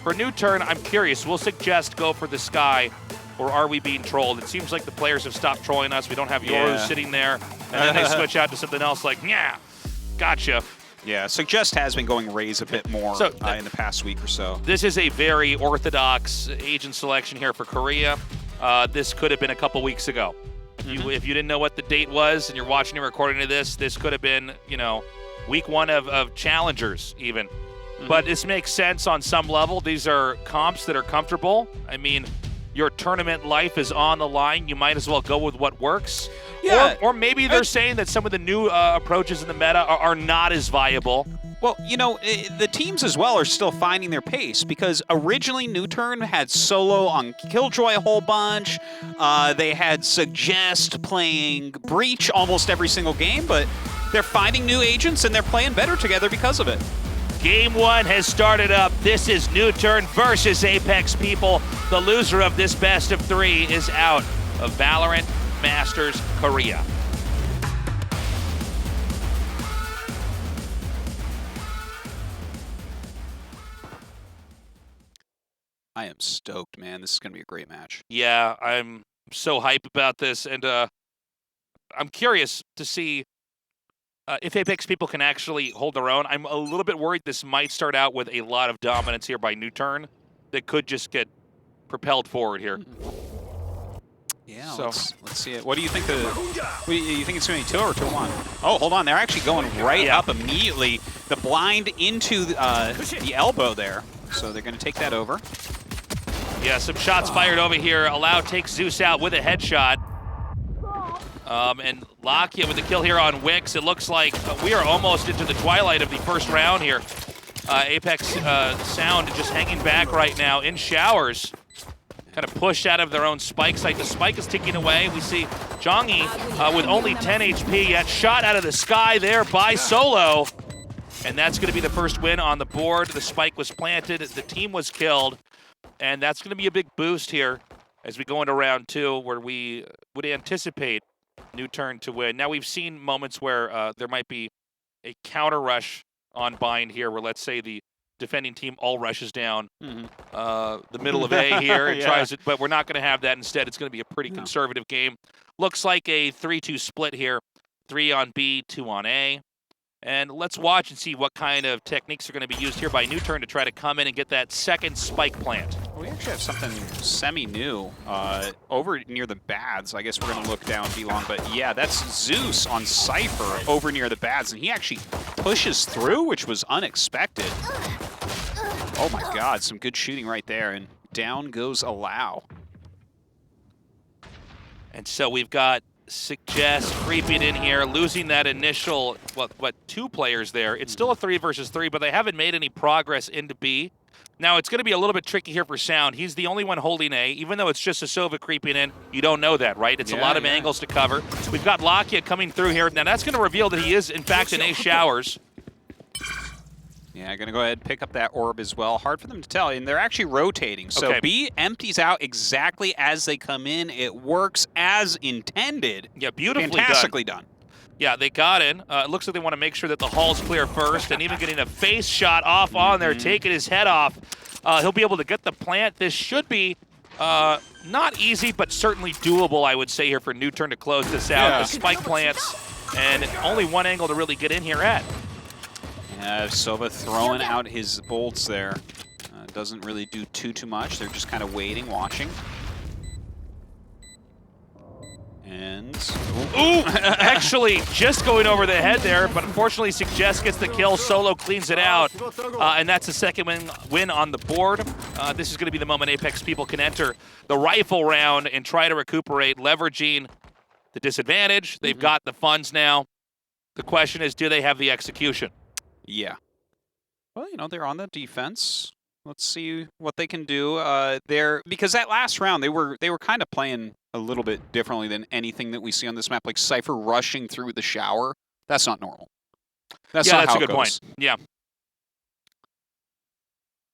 For NUTURN, I'm curious, we'll suggest go for the Sky, or are we being trolled? It seems like the players have stopped trolling us. We don't have Yoru sitting there, and then they switch out to something else like, yeah, gotcha. Yeah, Suggest has been going Raze a bit more in the past week or so. This is a very orthodox agent selection here for Korea. This could have been a couple weeks ago. If you didn't know what the date was and you're watching and recording to this could have been, week one of challengers even. But this makes sense on some level. These are comps that are comfortable. I mean, your tournament life is on the line. You might as well go with what works. Yeah. Or maybe they're saying that some of the new approaches in the meta are not as viable. Well, the teams as well are still finding their pace, because originally NUTURN had solo on Killjoy a whole bunch. They had Suggest playing Breach almost every single game, but they're finding new agents and they're playing better together because of it. Game one has started up. This is NUTURN versus Apex people. The loser of this best of three is out of VALORANT Masters Korea. I am stoked, man. This is going to be a great match. Yeah, I'm so hyped about this, and I'm curious to see if Apex people can actually hold their own. I'm a little bit worried this might start out with a lot of dominance here by NUTURN that could just get propelled forward here. Yeah, so let's see it. What do you think you think it's going to be 2 or 2-1? Oh, hold on. They're actually going right up immediately. The blind into the elbow there. So they're going to take that over. Yeah, some shots fired over here. Allow takes Zeus out with a headshot. And Lakia with the kill here on Wix. It looks like we are almost into the twilight of the first round here. Apex Sound just hanging back right now in showers. Kind of pushed out of their own spike site. The spike is ticking away. We see Jongi with only 10 HP, yet shot out of the sky there by Solo. And that's going to be the first win on the board. The spike was planted, the team was killed, and that's going to be a big boost here as we go into round 2, where we would anticipate NUTURN to win. Now, we've seen moments where there might be a counter rush on Bind here, where let's say the defending team all rushes down the middle of A here and tries it, but we're not going to have that. Instead, it's going to be a pretty conservative game. Looks like a 3-2 split here, 3 on B, 2 on A. And let's watch and see what kind of techniques are going to be used here by NUTURN to try to come in and get that second spike plant. We actually have something semi-new over near the Bads. I guess we're going to look down B-long, but yeah, that's Zeus on Cypher over near the Bads, and he actually pushes through, which was unexpected. Oh my God, some good shooting right there, and down goes Allow. And so we've got Suggest creeping in here, losing that initial, what, 2 players there. It's still a 3 versus 3, but they haven't made any progress into B. Now, it's going to be a little bit tricky here for Sound. He's the only one holding A. Even though it's just a Sova creeping in, you don't know that, right? It's a lot of angles to cover. We've got Lakia coming through here. Now, that's going to reveal that he is, in fact, in A showers. Yeah, going to go ahead and pick up that orb as well. Hard for them to tell, and they're actually rotating. So B empties out exactly as they come in. It works as intended. Yeah, beautifully Fantastically done. Yeah, they got in. It looks like they want to make sure that the hull's clear first, and even getting a face shot off on there, taking his head off. He'll be able to get the plant. This should be not easy, but certainly doable, I would say, here for NUTURN to close this out. The spike plants, and only one angle to really get in here at. Sova throwing out his bolts there. Doesn't really do too much. They're just kind of waiting, watching. And... Ooh! Actually, just going over the head there, but unfortunately Suggest gets the kill. Solo cleans it out, and that's the second win on the board. This is going to be the moment Apex people can enter the rifle round and try to recuperate, leveraging the disadvantage. They've got the funds now. The question is, do they have the execution? Yeah. Well, you know, they're on the defense. Let's see what they can do. Because that last round they were kind of playing a little bit differently than anything that we see on this map. Like Cypher rushing through the shower. That's not normal. That's not how a good it goes. point. Yeah.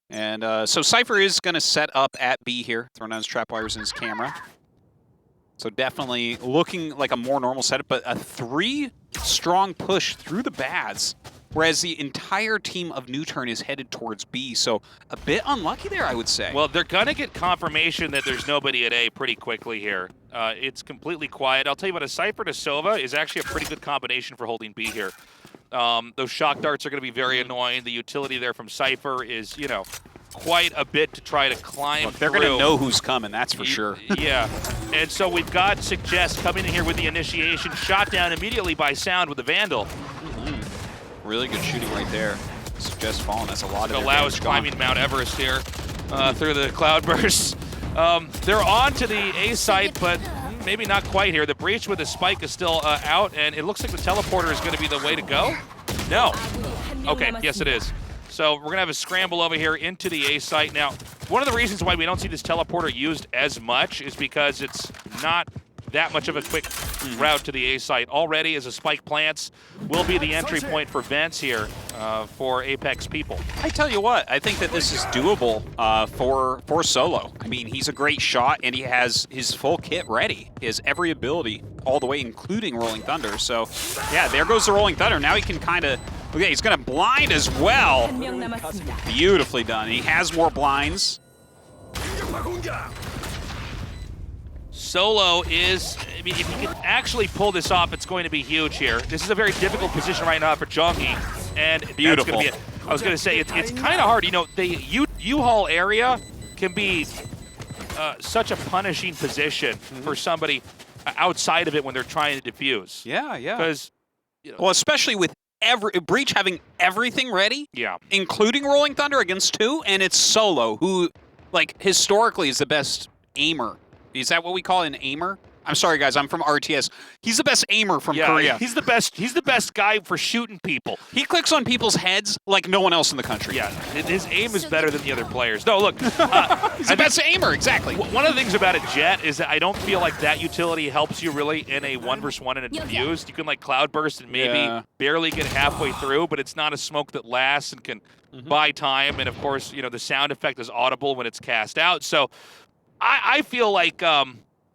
And so Cypher is going to set up at B here, throwing down his trap wires in his camera. So definitely looking like a more normal setup, but a 3-strong push through the Bads. Whereas the entire team of NUTURN is headed towards B, so a bit unlucky there, I would say. Well, they're going to get confirmation that there's nobody at A pretty quickly here. It's completely quiet. I'll tell you what, a Cypher to Sova is actually a pretty good combination for holding B here. Those shock darts are going to be very annoying. The utility there from Cypher is, you know, quite a bit to try to climb. Look, they're going to know who's coming, that's for sure. Yeah, and so we've got Suggest coming in here with the initiation, shot down immediately by Sound with the Vandal. Really good shooting right there. Suggest falling. That's a lot of Allow is climbing Mount Everest here through the cloudbursts. They're on to the A site, but maybe not quite here. The breach with the spike is still out, and it looks like the teleporter is going to be the way to go. No. Okay, yes it is. So we're going to have a scramble over here into the A site. Now, one of the reasons why we don't see this teleporter used as much is because it's not that much of a quick route to the A site. Already, as a spike plants, will be the entry point for vents here for Apex people. I tell you what, I think that this is doable for Solo. I mean, he's a great shot, and he has his full kit ready. He has every ability all the way, including Rolling Thunder. So, yeah, there goes the Rolling Thunder. Now he can kind of... Okay, he's going to blind as well. Beautifully done. He has more blinds. Solo is, I mean, if he can actually pull this off, it's going to be huge here. This is a very difficult position right now for Jongi, and beautiful. That's gonna be I was going to say, it's kind of hard. You know, the U-Haul area can be such a punishing position for somebody outside of it when they're trying to defuse. Yeah, yeah. Because, you know, well, especially with Breach having everything ready, yeah, including Rolling Thunder against 2, and it's Solo, who, like, historically is the best aimer. Is that what we call an aimer? I'm sorry, guys. I'm from RTS. He's the best aimer from Korea. He's the best. He's the best guy for shooting people. He clicks on people's heads like no one else in the country. Yeah, his aim is better than the other players. No, look, he's the best aimer. Exactly. One of the things about a Jet is that I don't feel like that utility helps you really in a 1v1 and a defused. You can like cloudburst and maybe barely get halfway through, but it's not a smoke that lasts and can buy time. And of course, you know, the sound effect is audible when it's cast out. So I feel like.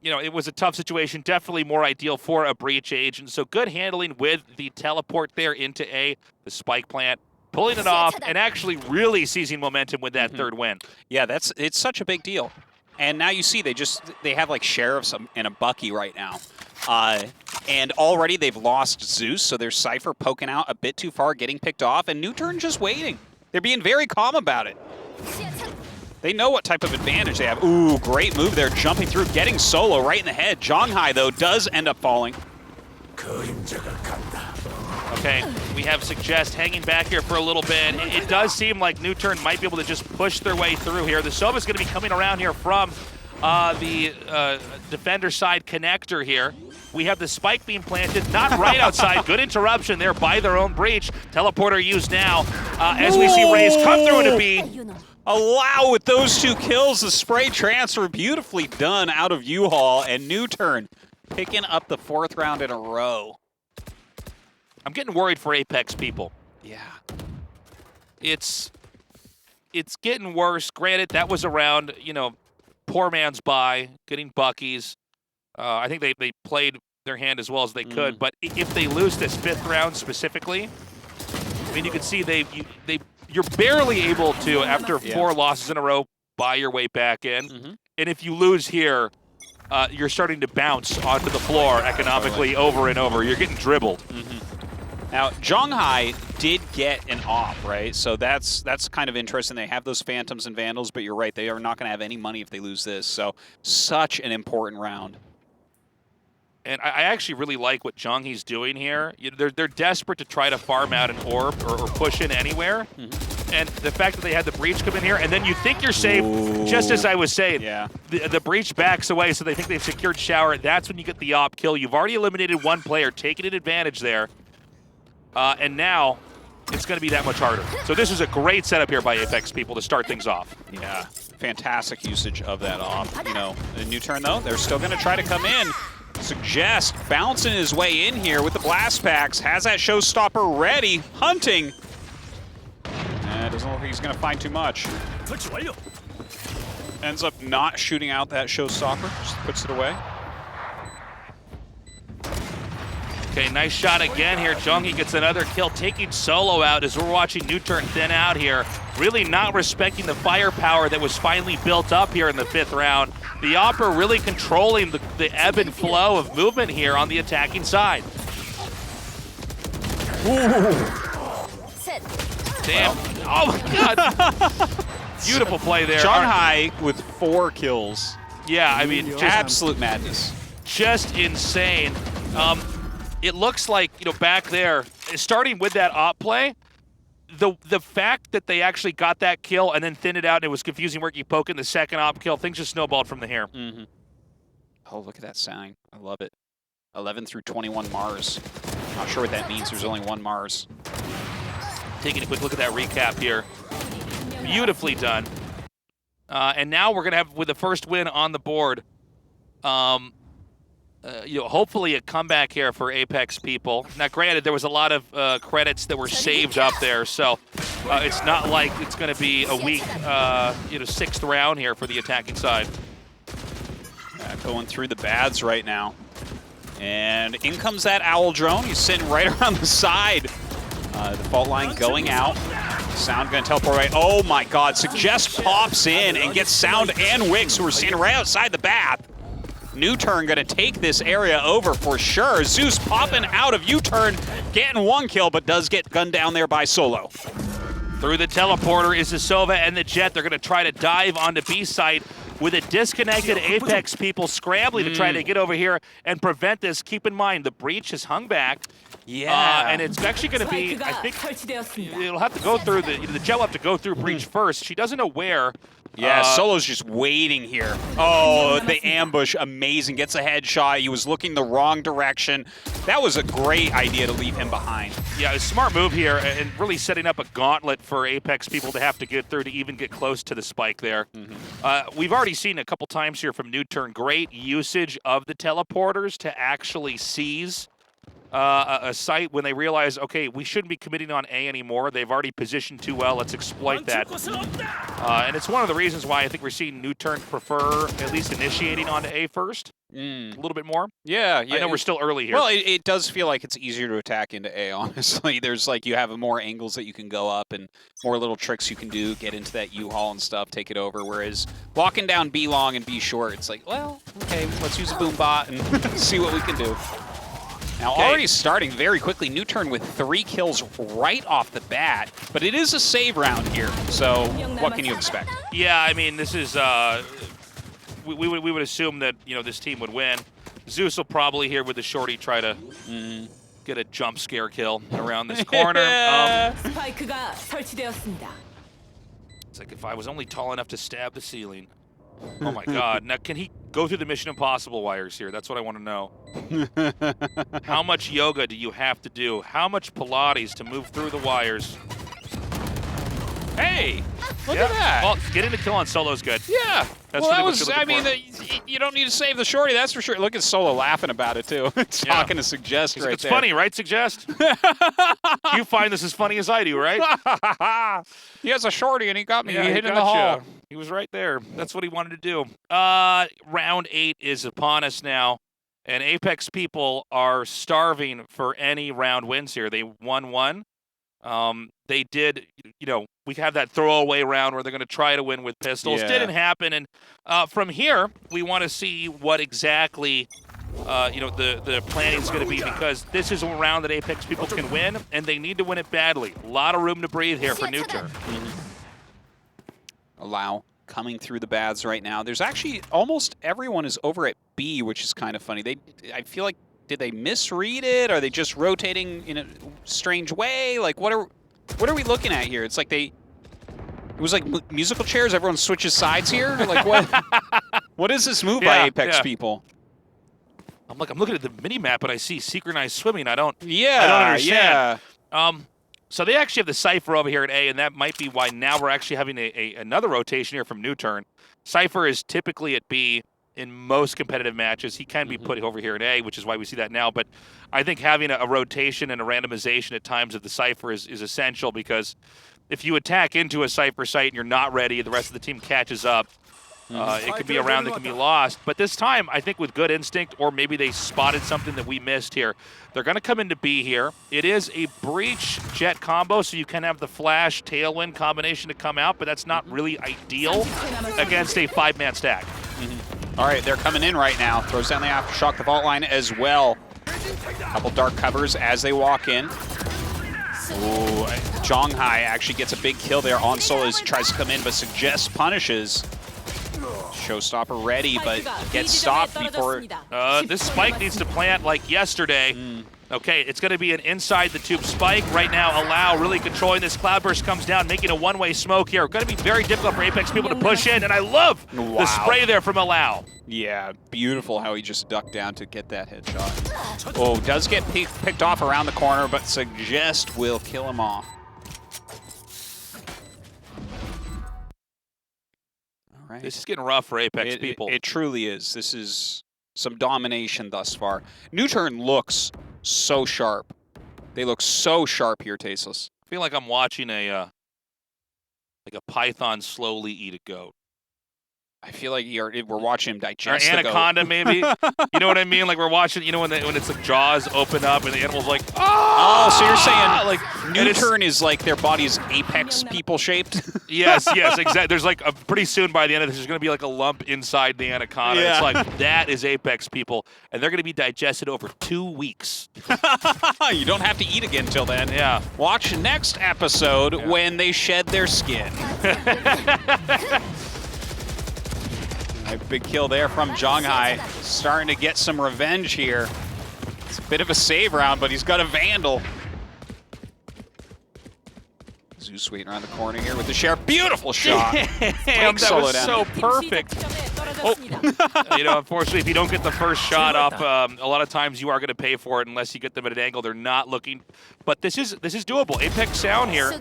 You know, it was a tough situation, definitely more ideal for a breach agent. So good handling with the teleport there into A, the spike plant, pulling it off, and actually really seizing momentum with that third win. Yeah, it's such a big deal. And now you see they have like Sheriffs and a Bucky right now. And already they've lost Zeus, so there's Cypher poking out a bit too far, getting picked off, and NUTURN just waiting. They're being very calm about it. They know what type of advantage they have. Ooh, great move there, jumping through, getting Solo right in the head. Zhonghai, though, does end up falling. Okay, we have Suggest hanging back here for a little bit. It does seem like NUTURN might be able to just push their way through here. The Sova's going to be coming around here from the defender side connector here. We have the spike being planted, not right outside. Good interruption there by their own breach. Teleporter used now as we see Raze come through into B. Oh, wow, with those 2 kills, the spray transfer beautifully done out of U-Haul, and NUTURN picking up the 4th round in a row. I'm getting worried for Apex people. Yeah. It's getting worse. Granted, that was around, you know, poor man's buy, getting Buckies. I think they played their hand as well as they could. But if they lose this 5th round specifically, I mean, you can see you're barely able to, after 4 losses in a row, buy your way back in. And if you lose here, you're starting to bounce onto the floor economically over and over. You're getting dribbled. Now, Zhonghai did get an off, right? So that's kind of interesting. They have those Phantoms and Vandals, but you're right, they are not going to have any money if they lose this. So such an important round. And I actually really like what Zhonghai's doing here. They're desperate to try to farm out an orb or push in anywhere. And the fact that they had the breach come in here, and then you think you're safe, just as I was saying. The breach backs away, so they think they've secured shower. That's when you get the op kill. You've already eliminated 1 player, taking an advantage there. And now it's going to be that much harder. So this is a great setup here by Apex people to start things off. Yeah, fantastic usage of that off. You know, the NUTURN, though, they're still going to try to come in. Suggest bouncing his way in here with the blast packs. Has that showstopper ready, hunting. Doesn't look like he's going to find too much. Ends up not shooting out that showstopper, just puts it away. Okay, nice shot again here. Zhonghai gets another kill, taking Solo out as we're watching NUTURN thin out here. Really not respecting the firepower that was finally built up here in the 5th round. The Opera really controlling the ebb and flow of movement here on the attacking side. Damn. Oh my god. Beautiful play there. Zhonghai with 4 kills. Yeah, I mean, just absolute madness. Just insane. It looks like, you know, back there, starting with that op play, the fact that they actually got that kill and then thinned it out and it was confusing where you poke in the 2nd op kill, things just snowballed from here. Oh, look at that sign. I love it. 11 through 21 Mars. Not sure what that means. There's only 1 Mars. Taking a quick look at that recap here. Beautifully done. And now we're going to have, with the first win on the board, you know, hopefully a comeback here for Apex people. Now, granted, there was a lot of credits that were saved up there, so it's not like it's going to be a weak, you know, 6th round here for the attacking side. Going through the bads right now. And in comes that Owl drone. He's sitting right around the side. The fault line going out. Sound going to teleport away. Oh my god, Suggest pops in and gets Sound and Wix, who are standing right outside the bath. NUTURN going to take this area over for sure. Zeus popping out of U-turn, getting 1 kill, but does get gunned down there by Solo. Through the teleporter is the Sova and the Jet. They're going to try to dive onto B site with a disconnected Apex people scrambling to try to get over here and prevent this. Keep in mind, the breach has hung back. Yeah. And it's actually going to be, I think, it'll have to go through, the Jet will have to go through breach first. She doesn't know where. Yeah, Solo's just waiting here. Oh, the ambush, amazing. Gets a headshot. He was looking the wrong direction. That was a great idea to leave him behind. Yeah, a smart move here and really setting up a gauntlet for Apex people to have to get through to even get close to the spike there. We've already seen a couple times here from NUTURN, great usage of the teleporters to actually seize a site when they realize, okay, we shouldn't be committing on A anymore. They've already positioned too well. Let's exploit that. And it's one of the reasons why I think we're seeing NUTURN prefer at least initiating onto A first. A little bit more. Yeah. I know we're still early here. Well, it does feel like it's easier to attack into A, honestly. There's like, you have more angles that you can go up and more little tricks you can do, get into that U-Haul and stuff, take it over. Whereas walking down B long and B short, it's like, well, okay, let's use a boom bot and see what we can do. Now, already starting very quickly, NUTURN with 3 kills right off the bat, but it is a save round here, so what can you expect? Yeah, I mean, this is, we would assume that, you know, this team would win. Zeus will probably here with the shorty try to get a jump scare kill around this corner. It's like if I was only tall enough to stab the ceiling. Oh my god. Now, can he Go through the Mission Impossible wires here. That's what I want to know. How much yoga do you have to do? How much Pilates to move through the wires? Hey, look at that. Well, getting the kill on solo is good. Yeah. That's well, really that what was, you're I looking mean, for. you don't need to save the shorty, that's for sure. Look at Solo laughing about it, too. Talking to Suggest right it's there. funny, right, Suggest? You find this as funny as I do, right? He has a shorty, and he got me. Yeah, he he hit in got the ya. hall. He was right there. That's what he wanted to do. Round 8 is upon us now, and Apex people are starving for any round wins here. They won one. They did, we have that throwaway round where they're going to try to win with pistols. Yeah. Didn't happen, and from here, we want to see what exactly, the planning is going to be, because this is a round that Apex people can win, and they need to win it badly. A lot of room to breathe here for NUTURN. Allow coming through the baths right now. There's actually almost everyone is over at B, which is kind of funny. I feel like, did they misread it? Are they just rotating in a strange way? Like, what are we looking at here? It's like it was like musical chairs. Everyone switches sides here. Like, what? What is this move by Apex people? I'm looking at the mini map and I see synchronized swimming. I don't Yeah. understand. So they actually have the Cypher over here at A, and that might be why now we're actually having another rotation here from NUTURN. Cypher is typically at B in most competitive matches. He can be put over here at A, which is why we see that now. But I think having a rotation and a randomization at times of the Cypher is essential, because if you attack into a Cypher site and you're not ready, the rest of the team catches up. It could be a round that can be lost. But this time, I think with good instinct, or maybe they spotted something that we missed here, they're going to come into B here. It is a Breach Jet combo, so you can have the Flash Tailwind combination to come out, but that's not really ideal against a 5-man stack. All right, they're coming in right now. Throws down the Aftershock, the vault line as well. Couple dark covers as they walk in. Ooh, Zhonghai actually gets a big kill there on Solo as he tries to come in, but Suggest punishes. Showstopper ready, but gets stopped before... This spike needs to plant like yesterday. Okay, it's going to be an inside the tube spike. Right now, Allow really controlling this. Cloudburst comes down, making a one-way smoke here. Going to be very difficult for Apex people to push in, and I love the spray there from Allow. Yeah, beautiful how he just ducked down to get that headshot. Oh, does get picked off around the corner, but Suggest will kill him off. All right. This is getting rough for Apex people. It truly is. This is some domination thus far. NUTURN looks so sharp. They look so sharp here, Tasteless. I feel like I'm watching a python slowly eat a goat. I feel like we're watching him digest or anaconda, maybe. You know what I mean? Like we're watching, when it's like jaws open up and the animal's like, oh, so you're saying like NUTURN is like their body's Apex people shaped? Yes, exactly. There's like pretty soon by the end of this, there's going to be like a lump inside the anaconda. Yeah. It's like that is Apex people, and they're going to be digested over 2 weeks. You don't have to eat again till then. Yeah. Watch next episode when they shed their skin. A big kill there from Zhonghai. Starting to get some revenge here. It's a bit of a save round, but he's got a Vandal. Zeus waiting around the corner here with the Sheriff. Beautiful shot. Damn, that was so perfect. Oh. Unfortunately, if you don't get the first shot off, a lot of times you are going to pay for it unless you get them at an angle they're not looking. But this is doable. Apex Sound here,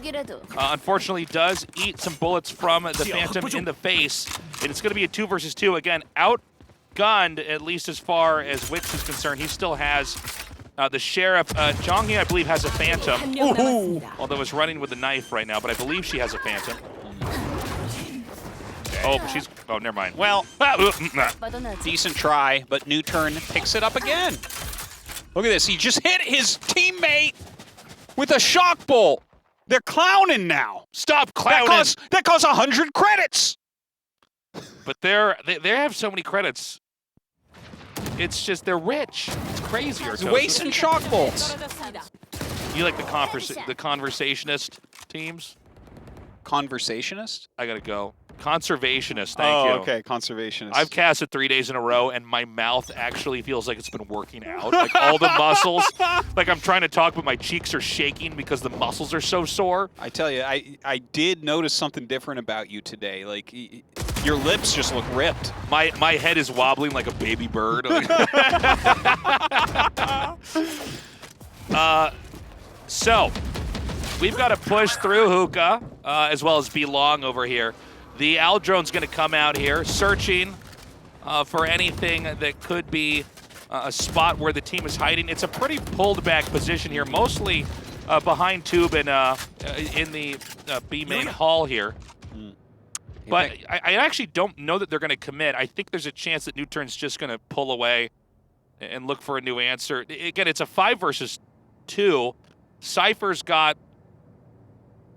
unfortunately, does eat some bullets from the Phantom in the face, and it's going to be a 2 versus 2. Again, outgunned, at least as far as Wix is concerned. He still has the Sheriff. Zhonghe, I believe, has a Phantom. Although is running with a knife right now, but I believe she has a Phantom. Oh, never mind. Well, decent try, but NUTURN picks it up again. Look at this. He just hit his teammate with a shock bolt. They're clowning now. Stop clowning. That costs 100 credits. But they have so many credits. It's just they're rich. It's crazy. It's wasting shock bolts. You like the conversationist teams? Conversationist? I gotta go. Conservationist, thank you. Oh, okay, conservationist. I've casted 3 days in a row, and my mouth actually feels like it's been working out. Like all the muscles, like I'm trying to talk, but my cheeks are shaking because the muscles are so sore. I tell you, I did notice something different about you today. Like Your lips just look ripped. My head is wobbling like a baby bird. So, we've got to push through Hookah, as well as Belong over here. The Aldrone's going to come out here, searching for anything that could be a spot where the team is hiding. It's a pretty pulled back position here, mostly behind Tube and in the B main hall here. But I actually don't know that they're going to commit. I think there's a chance that NUTURN's just going to pull away and look for a new answer. Again, it's a 5 versus 2. Cypher's got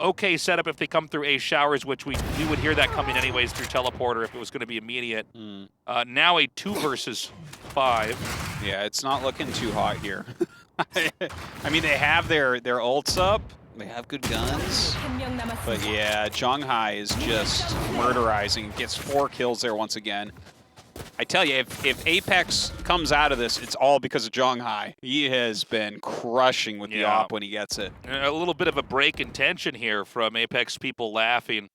okay setup if they come through A showers, which we would hear that coming anyways through teleporter if it was going to be immediate. Now a 2 versus 5. Yeah, it's not looking too hot here. I mean, they have their ults up. They have good guns. But yeah, Zhonghai is just murderizing. Gets 4 kills there once again. I tell you, if Apex comes out of this, it's all because of Zhonghai. He has been crushing with the op when he gets it. A little bit of a break in tension here from Apex people laughing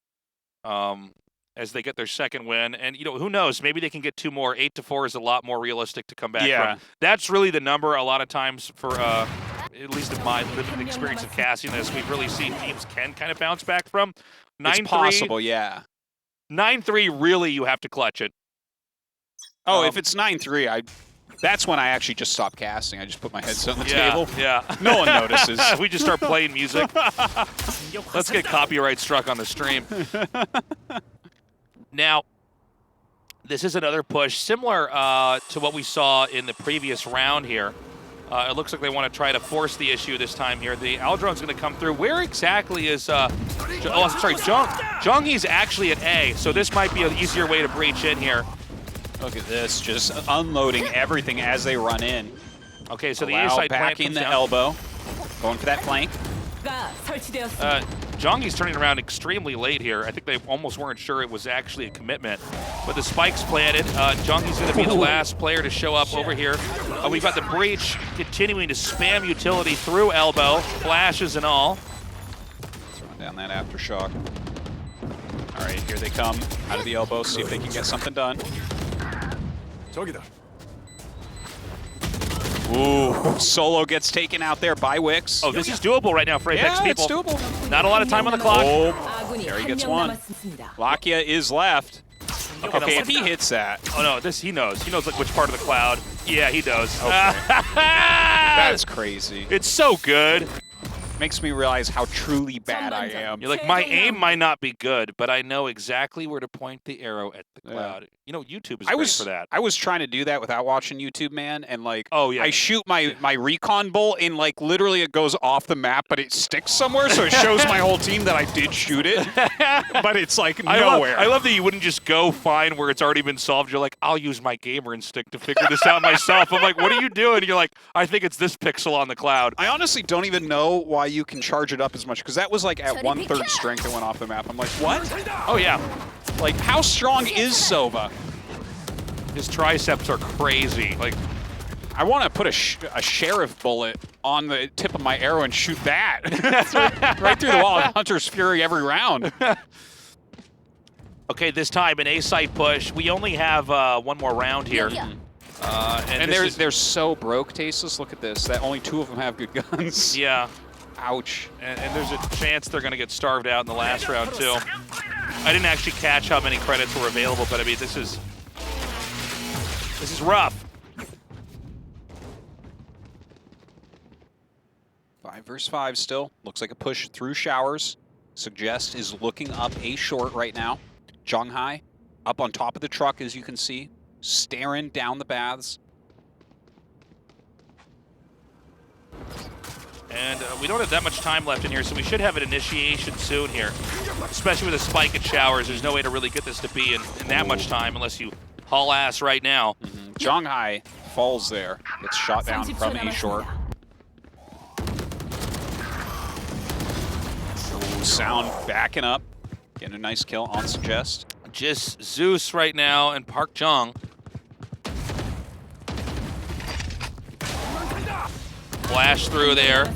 as they get their second win. And, you know, who knows? Maybe they can get 2 more. 8-4 is a lot more realistic to come back from. That's really the number a lot of times for, at least in my limited experience of casting this, we've really seen teams can kind of bounce back from. 9-3, it's possible, yeah. 9-3, really, you have to clutch it. Oh, if it's 9-3, that's when I actually just stop casting. I just put my headset on the table. Yeah. No one notices. We just start playing music. Let's get copyright struck on the stream. Now, this is another push similar to what we saw in the previous round here. It looks like they want to try to force the issue this time here. The Aldrone's going to come through. Where exactly is Zhonghe's actually at A, so this might be an easier way to breach in here. Look at this, just unloading everything as they run in. Okay, so the A side back in the elbow, going for that flank. Zhonghe's turning around extremely late here. I think they almost weren't sure it was actually a commitment. But the spike's planted. Zhonghe's going to be the last player to show up over here. We've got the breach continuing to spam utility through elbow, flashes and all. Throwing down that aftershock. All right, here they come out of the elbow. See if they can get something done. Ooh, Solo gets taken out there by Wix. Oh, this is doable right now for Apex people. It's doable. Not a lot of time on the clock. Oh, there he gets one. Lakia is left. Okay, if he hits that. Oh no, he knows. He knows like which part of the cloud. Yeah, he does. Okay. That's crazy. It's so good. Makes me realize how truly bad I am. You're like, my aim might not be good, but I know exactly where to point the arrow at the cloud. You know, YouTube is great for that. I was trying to do that without watching YouTube, man, and like, I shoot my recon bolt, and like literally it goes off the map, but it sticks somewhere, so it shows my whole team that I did shoot it, but it's like nowhere. I love that you wouldn't just go find where it's already been solved. You're like, I'll use my gamer instinct to figure this out myself. I'm like, what are you doing? And you're like, I think it's this pixel on the cloud. I honestly don't even know why you can charge it up as much, because that was like at 1/3 strength it went off the map. I'm like, what? Oh yeah. Like, how strong is Sova? His triceps are crazy. Like, I want to put a sheriff bullet on the tip of my arrow and shoot that. right through the wall. Hunter's Fury every round. Okay, this time an A-site push. We only have one more round here. And they're so broke, Tasteless. Look at this. That only 2 of them have good guns. Yeah. Ouch. And there's a chance they're going to get starved out in the last round, too. I didn't actually catch how many credits were available, but I mean, this is rough. 5 versus 5 still. Looks like a push through showers. Suggest is looking up A short right now. Zhonghai up on top of the truck, as you can see, staring down the baths. And we don't have that much time left in here, so we should have an initiation soon here. Especially with a spike at showers, there's no way to really get this to be in that much time unless you haul ass right now. Zhonghai falls there, gets shot down from A short. Ooh, Sound backing up, getting a nice kill on Suggest. Just Zeus right now and Park Jung. Flash through there.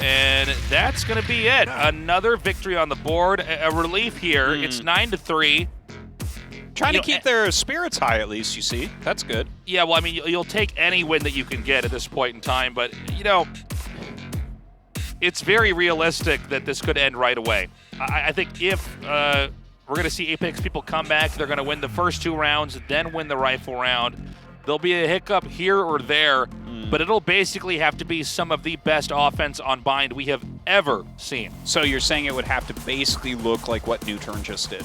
And that's going to be it. Another victory on the board. A relief here. It's 9-3. Trying to keep their spirits high, at least, you see. That's good. Yeah, well, I mean, you'll take any win that you can get at this point in time, but, you know, it's very realistic that this could end right away. I think if we're going to see Apex people come back, they're going to win the first 2 rounds, then win the rifle round. There'll be a hiccup here or there, but it'll basically have to be some of the best offense on Bind we have ever seen. So you're saying it would have to basically look like what NUTURN just did?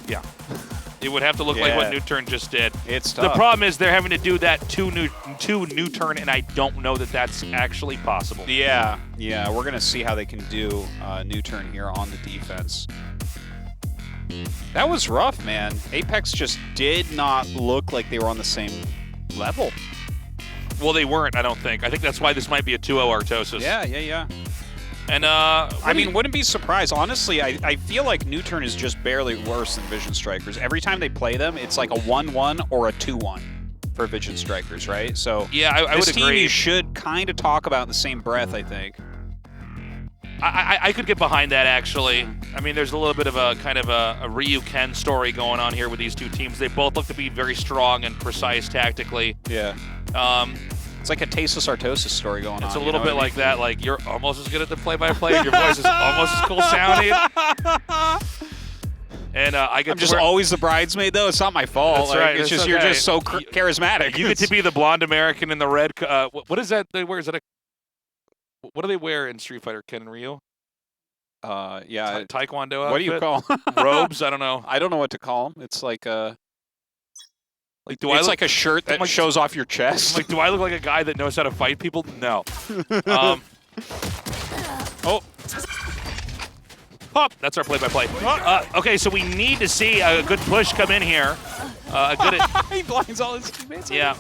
Yeah. It would have to look like what NUTURN just did. It's tough. The problem is they're having to do that to NUTURN, and I don't know that that's actually possible. Yeah, we're going to see how they can do NUTURN here on the defense. That was rough, man. Apex just did not look like they were on the same level. Well, they weren't, I don't think. I think that's why this might be a 2-0 Artosis. Yeah. And I mean, wouldn't be surprised. Honestly, I feel like NUTURN is just barely worse than Vision Strikers. Every time they play them, it's like a 1-1 or a 2-1 for Vision Strikers, right? So yeah, I would this team agree. You should kind of talk about in the same breath, I think. I could get behind that, actually. I mean, there's a little bit of a kind of a Ryu-Ken story going on here with these two teams. They both look to be very strong and precise tactically. Yeah. It's like a tasteless Artosis story going on. It's a little bit like that. Like, you're almost as good at the play-by-play, and your voice is almost as cool sounding. And I'm just always the bridesmaid, though. It's not my fault. That's like, right. It's just you're just so charismatic. You get to be the blonde American in the red. What is that they wear? Is that a? What do they wear in Street Fighter? Ken and Ryu? Yeah. Taekwondo outfit? What do you call them? Robes? I don't know. I don't know what to call them. It's like a. Like, it's like a shirt that shows off your chest. Like, do I look like a guy that knows how to fight people? No. Oh. Pop. That's our play-by-play. Okay, so we need to see a good push come in here. He blinds all his teammates. Yeah.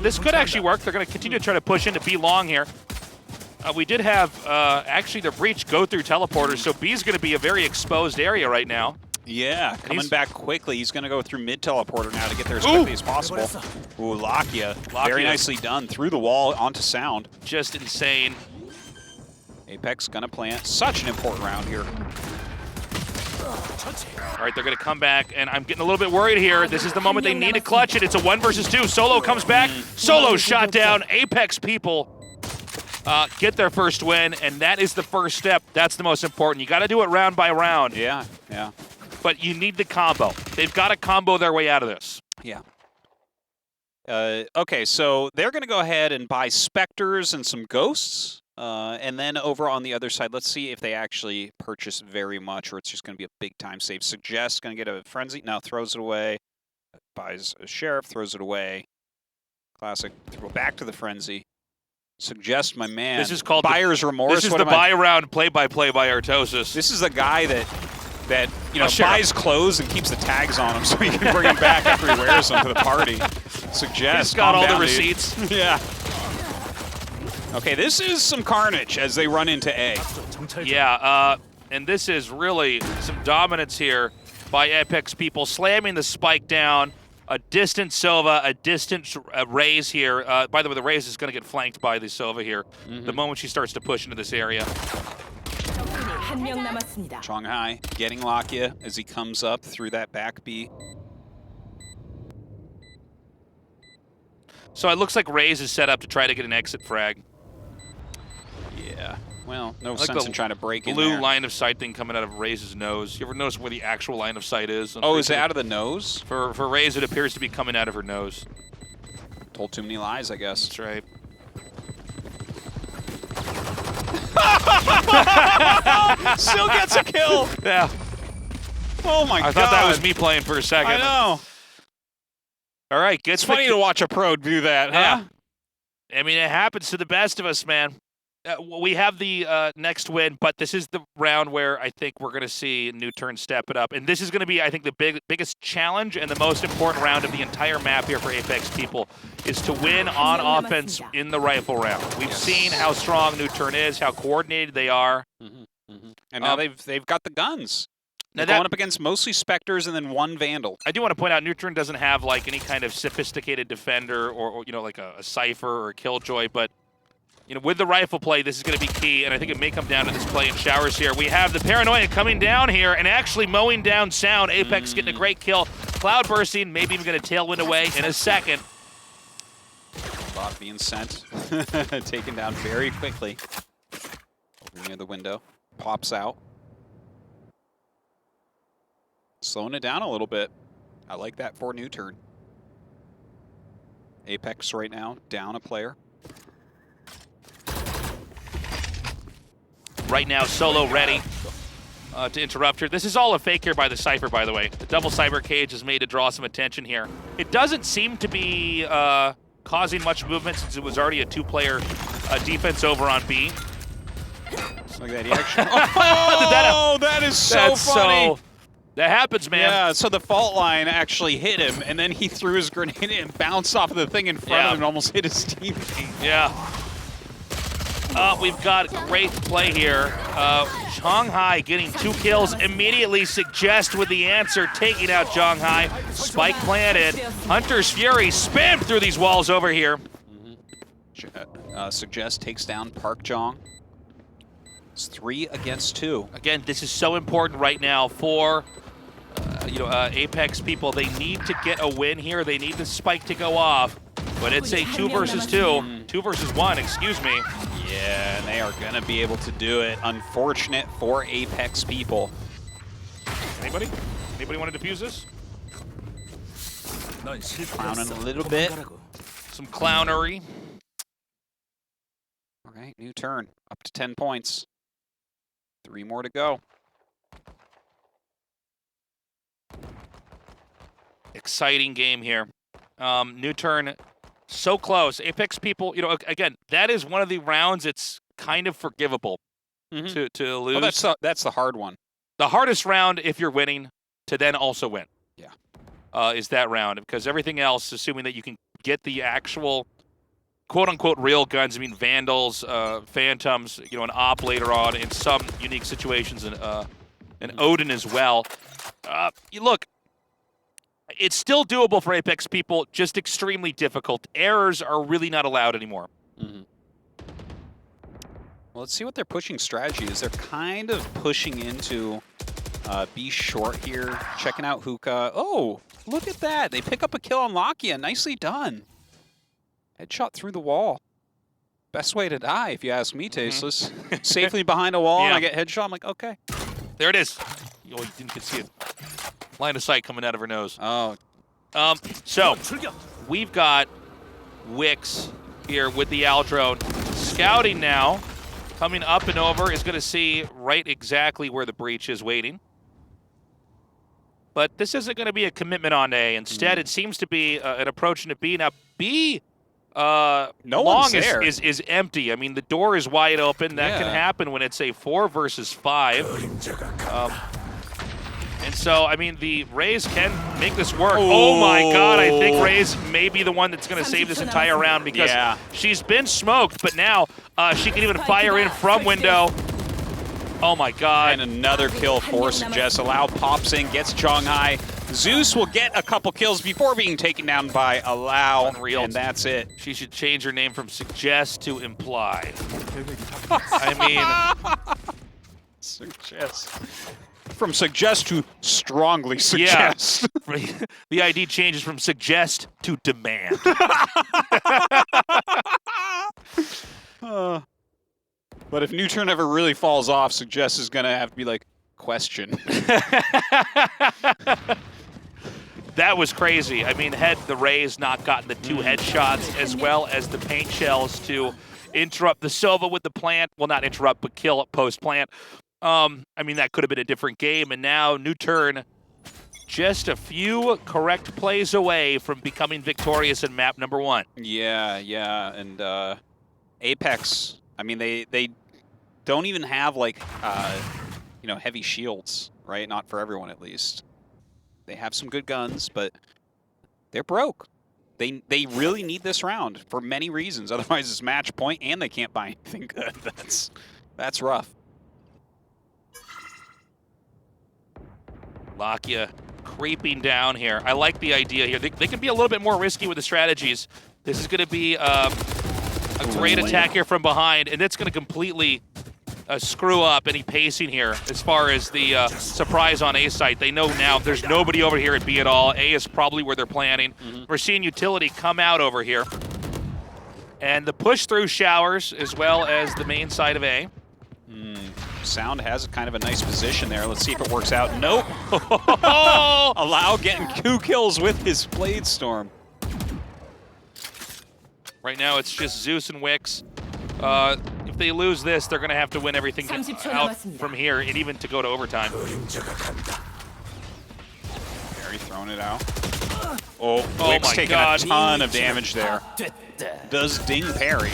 This could actually work. They're going to continue to try to push into B long here. We did have, actually, the breach go through teleporters, so B is going to be a very exposed area right now. Yeah, coming back quickly. He's going to go through mid-teleporter now to get there as quickly as possible. Ooh, Lakia. Very nicely done. Through the wall onto Sound. Just insane. Apex going to plant. Such an important round here. All right, they're going to come back, and I'm getting a little bit worried here. This is the moment they need to clutch it. It's a 1 versus 2. Solo comes back. Solo shot down. Apex people get their first win, and that is the first step. That's the most important. You got to do it round by round. Yeah. But you need the combo. They've got to combo their way out of this. Yeah. Okay, so they're going to go ahead and buy Spectres and some Ghosts. And then over on the other side, let's see if they actually purchase very much or it's just going to be a big-time save. Suggest going to get a Frenzy. No, throws it away. Buys a Sheriff, throws it away. Classic. Throw back to the Frenzy. Suggest, my man. This is called Buyer's Remorse. This is the buy round play-by-play by Artosis. This is the guy that buys clothes and keeps the tags on them so he can bring them back after he wears them to the party. Suggest. He's got all the dude. receipts. Yeah. Okay, this is some carnage as they run into A. Yeah, and this is really some dominance here by Apex people, slamming the spike down. A distant Silva, a distant Raze here. By the way, the Raze is going to get flanked by the Silva here the moment she starts to push into this area. Shanghai getting Lakia as he comes up through that back B. So it looks like Raze is set up to try to get an exit frag. Yeah, well, no sense in trying to break in there. Blue line of sight thing coming out of Raze's nose. You ever notice where the actual line of sight is? Oh, is it out of the nose? For Raze, it appears to be coming out of her nose. Told too many lies, I guess. That's right. Still gets a kill. Yeah. Oh my God. I thought that was me playing for a second. I know. All right, it's funny to watch a pro do that, huh? Yeah. I mean, it happens to the best of us, man. We have the next win, but this is the round where I think we're going to see NUTURN step it up. And this is going to be, I think, the biggest challenge and the most important round of the entire map here for Apex people is to win on offense in the rifle round. We've seen how strong NUTURN is, how coordinated they are. And now they've got the guns. They're Now going up against mostly Spectres and then one Vandal. I do want to point out NUTURN doesn't have like any kind of sophisticated defender or like a Cypher or a Killjoy, but You know, with the rifle play, this is going to be key, and I think it may come down to this play in showers here. We have the Paranoia coming down here and actually mowing down Sound. Apex getting a great kill. Cloud bursting, maybe even going to tailwind away in a second. Bot being sent. Taken down very quickly. Over near the window. Pops out. Slowing it down a little bit. I like that for NUTURN. Apex right now, down a player. Right now, Solo ready to interrupt her. This is all a fake here by the Cypher, by the way. The double Cyber Cage is made to draw some attention here. It doesn't seem to be causing much movement since it was already a two-player defense over on B. Look at that, he actually... Oh, that is so funny! That happens, man. Yeah, so the fault line actually hit him, and then he threw his grenade and bounced off of the thing in front of him and almost hit his teammate. Yeah. We've got great play here. Shanghai getting 2 kills, immediately Suggest with the answer, taking out Shanghai. Spike planted. Hunter's Fury spammed through these walls over here. Suggest takes down Park Jong. It's 3 against 2. Again, this is so important right now for Apex people. They need to get a win here. They need the spike to go off. But it's a 2 versus 2. 2 versus 1, excuse me. Yeah, and they are going to be able to do it. Unfortunate for Apex people. Anybody? Anybody want to defuse this? Clowning a little bit. Some clownery. All right, NUTURN. Up to 10 points. 3 more to go. Exciting game here. NUTURN, so close. Apex people, again, that is one of the rounds it's kind of forgivable to lose. Well, that's the hard one. The hardest round, if you're winning, to then also win. Yeah. Is that round. Because everything else, assuming that you can get the actual quote-unquote real guns, I mean Vandals, Phantoms, an Op later on in some unique situations, and Odin as well. Look, it's still doable for Apex people, just extremely difficult. Errors are really not allowed anymore. Well, let's see what their pushing strategy is. They're kind of pushing into B short here, checking out Hookah. Oh, look at that. They pick up a kill on Lakia. Nicely done. Headshot through the wall. Best way to die, if you ask me, Tasteless. Safely behind a wall, and I get headshot. I'm like, okay. There it is. You didn't see it. Line of sight coming out of her nose. Oh. So, we've got Wix here with the Al drone. Scouting now. Coming up and over is going to see right exactly where the breach is waiting. But this isn't going to be a commitment on A. Instead, it seems to be an approach into B. Now, B... no long there. is empty. I mean, the door is wide open. That can happen when it's a 4 versus 5. And so, I mean, the Raze can make this work. Oh my God, I think Raze may be the one that's going to save this entire round because she's been smoked, but now she can even fire in from window. Oh my God. And another kill for Suggest. Allow pops in, gets Shanghai. Zeus will get a couple kills before being taken down by Allow, and that's it. She should change her name from Suggest to Implied. I mean... Suggest. From Suggest to Strongly Suggest. Yeah. The ID changes from Suggest to Demand. But if NUTURN ever really falls off, Suggest is going to have to be like, question. That was crazy. I mean, had the Rays not gotten the 2 headshots as well as the paint shells to interrupt the Sova with the plant, well, not interrupt, but kill post-plant, I mean, that could have been a different game. And now NUTURN just a few correct plays away from becoming victorious in map number 1. Yeah. And Apex, I mean, they don't even have, like, heavy shields, right? Not for everyone, at least. They have some good guns, but they're broke. They really need this round for many reasons. Otherwise, it's match point, and they can't buy anything good. That's rough. Lakia creeping down here. I like the idea here. They can be a little bit more risky with the strategies. This is going to be A great attack here from behind, and it's going to completely screw up any pacing here as far as the surprise on A site. They know now there's nobody over here at B at all. A is probably where they're planning. We're seeing utility come out over here. And the push through showers as well as the main side of A. Sound has kind of a nice position there. Let's see if it works out. Nope. Allow getting 2 kills with his Blade Storm. Right now it's just Zeus and Wix. If they lose this, they're going to have to win everything out from here, and even to go to overtime. Barry throwing it out. Oh, Wix taking a ton of damage there. Does ding Perry.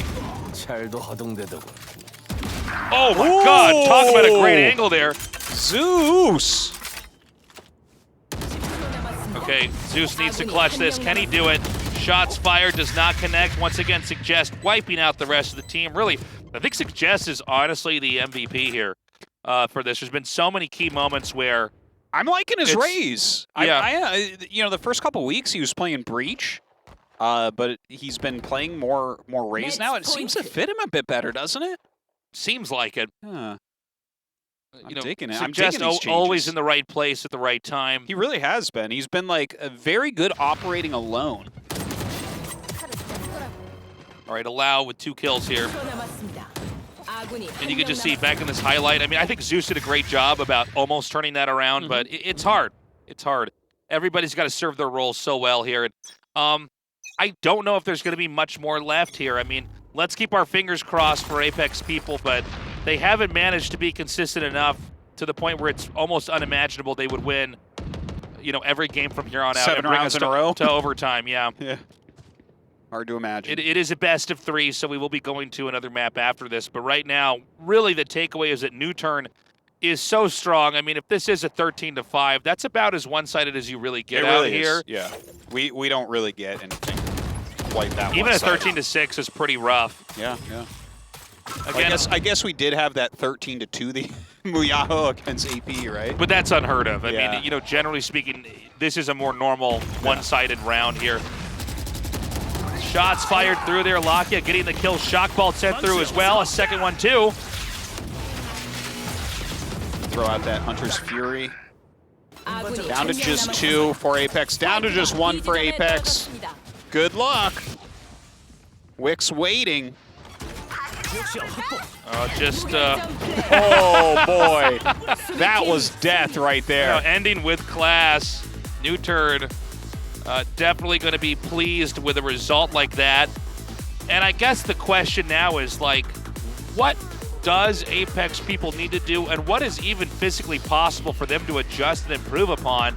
Oh my God, talk about a great angle there. Zeus! Okay, Zeus needs to clutch this. Can he do it? Shots fired, does not connect. Once again, Suggest wiping out the rest of the team. Really, I think Suggest is honestly the MVP here for this. There's been so many key moments where I'm liking his raise. Yeah. You know, the first couple weeks he was playing Breach, but he's been playing more raise now. It seems to fit him a bit better, doesn't it? Seems like it. I'm digging it. Suggest always in the right place at the right time. He really has been. He's been like a very good operating alone. All right, Allow with 2 kills here. And you can just see back in this highlight. I mean, I think Zeus did a great job about almost turning that around, but it's hard. It's hard. Everybody's got to serve their role so well here. I don't know if there's going to be much more left here. I mean, let's keep our fingers crossed for Apex people, but they haven't managed to be consistent enough to the point where it's almost unimaginable they would win, you know, every game from here on out. 7 rounds in a row? To overtime, yeah. Yeah. Hard to imagine. It is a best of 3, so we will be going to another map after this. But right now, really the takeaway is that NUTURN is so strong. I mean, if this is a 13-5, that's about as one-sided as you really get out here. Yeah. We don't really get anything quite that Even a one-sided. 13-6 is pretty rough. Yeah, yeah. Again, I guess we did have that 13-2 the Muyaho against AP, right? but that's unheard of. I mean, you know, generally speaking, this is a more normal one-sided round here. Shots fired through there. Lakia getting the kill. Shock ball sent through as well. A second one, too. Throw out that Hunter's Fury. Down to just 2 for Apex. Down to just 1 for Apex. Good luck. Wix waiting. Oh, boy. That was death right there. You know, ending with class. NUTURN definitely going to be pleased with a result like that. And I guess the question now is, like, what does Apex people need to do, and what is even physically possible for them to adjust and improve upon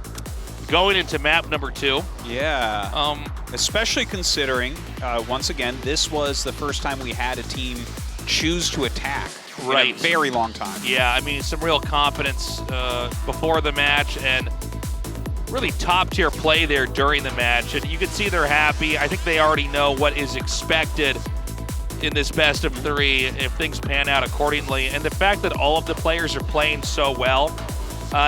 going into map number 2? Yeah. Especially considering, once again, this was the first time we had a team choose to attack in a very long time. Yeah, I mean, some real confidence before the match, and really top-tier play there during the match. And you can see they're happy. I think they already know what is expected in this best of 3 if things pan out accordingly. And the fact that all of the players are playing so well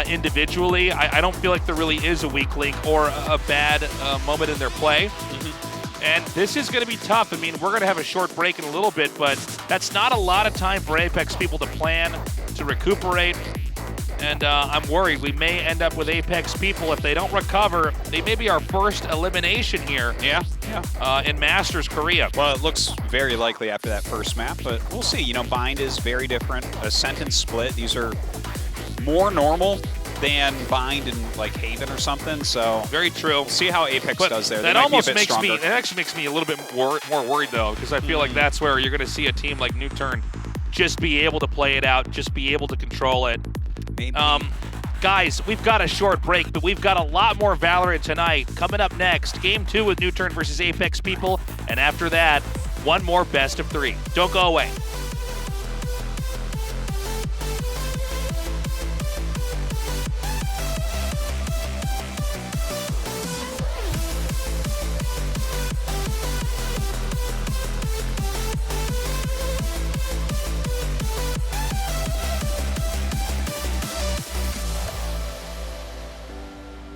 individually, I don't feel like there really is a weak link or a bad moment in their play. And this is going to be tough. I mean, we're going to have a short break in a little bit, but that's not a lot of time for Apex people to plan, to recuperate. And I'm worried we may end up with Apex people. If they don't recover, they may be our first elimination here in Masters Korea. Well, it looks very likely after that first map, but we'll see. You know, Bind is very different. A sentence split, these are more normal than Bind in like Haven or something. So very true. We'll see how Apex does there. That almost makes me, it actually makes me a little bit more worried though, because I feel like that's where you're going to see a team like NUTURN just be able to play it out, just be able to control it. Guys, we've got a short break, but we've got a lot more Valorant tonight. Coming up next, Game 2 with NUTURN versus Apex people, and after that, one more best of 3. Don't go away.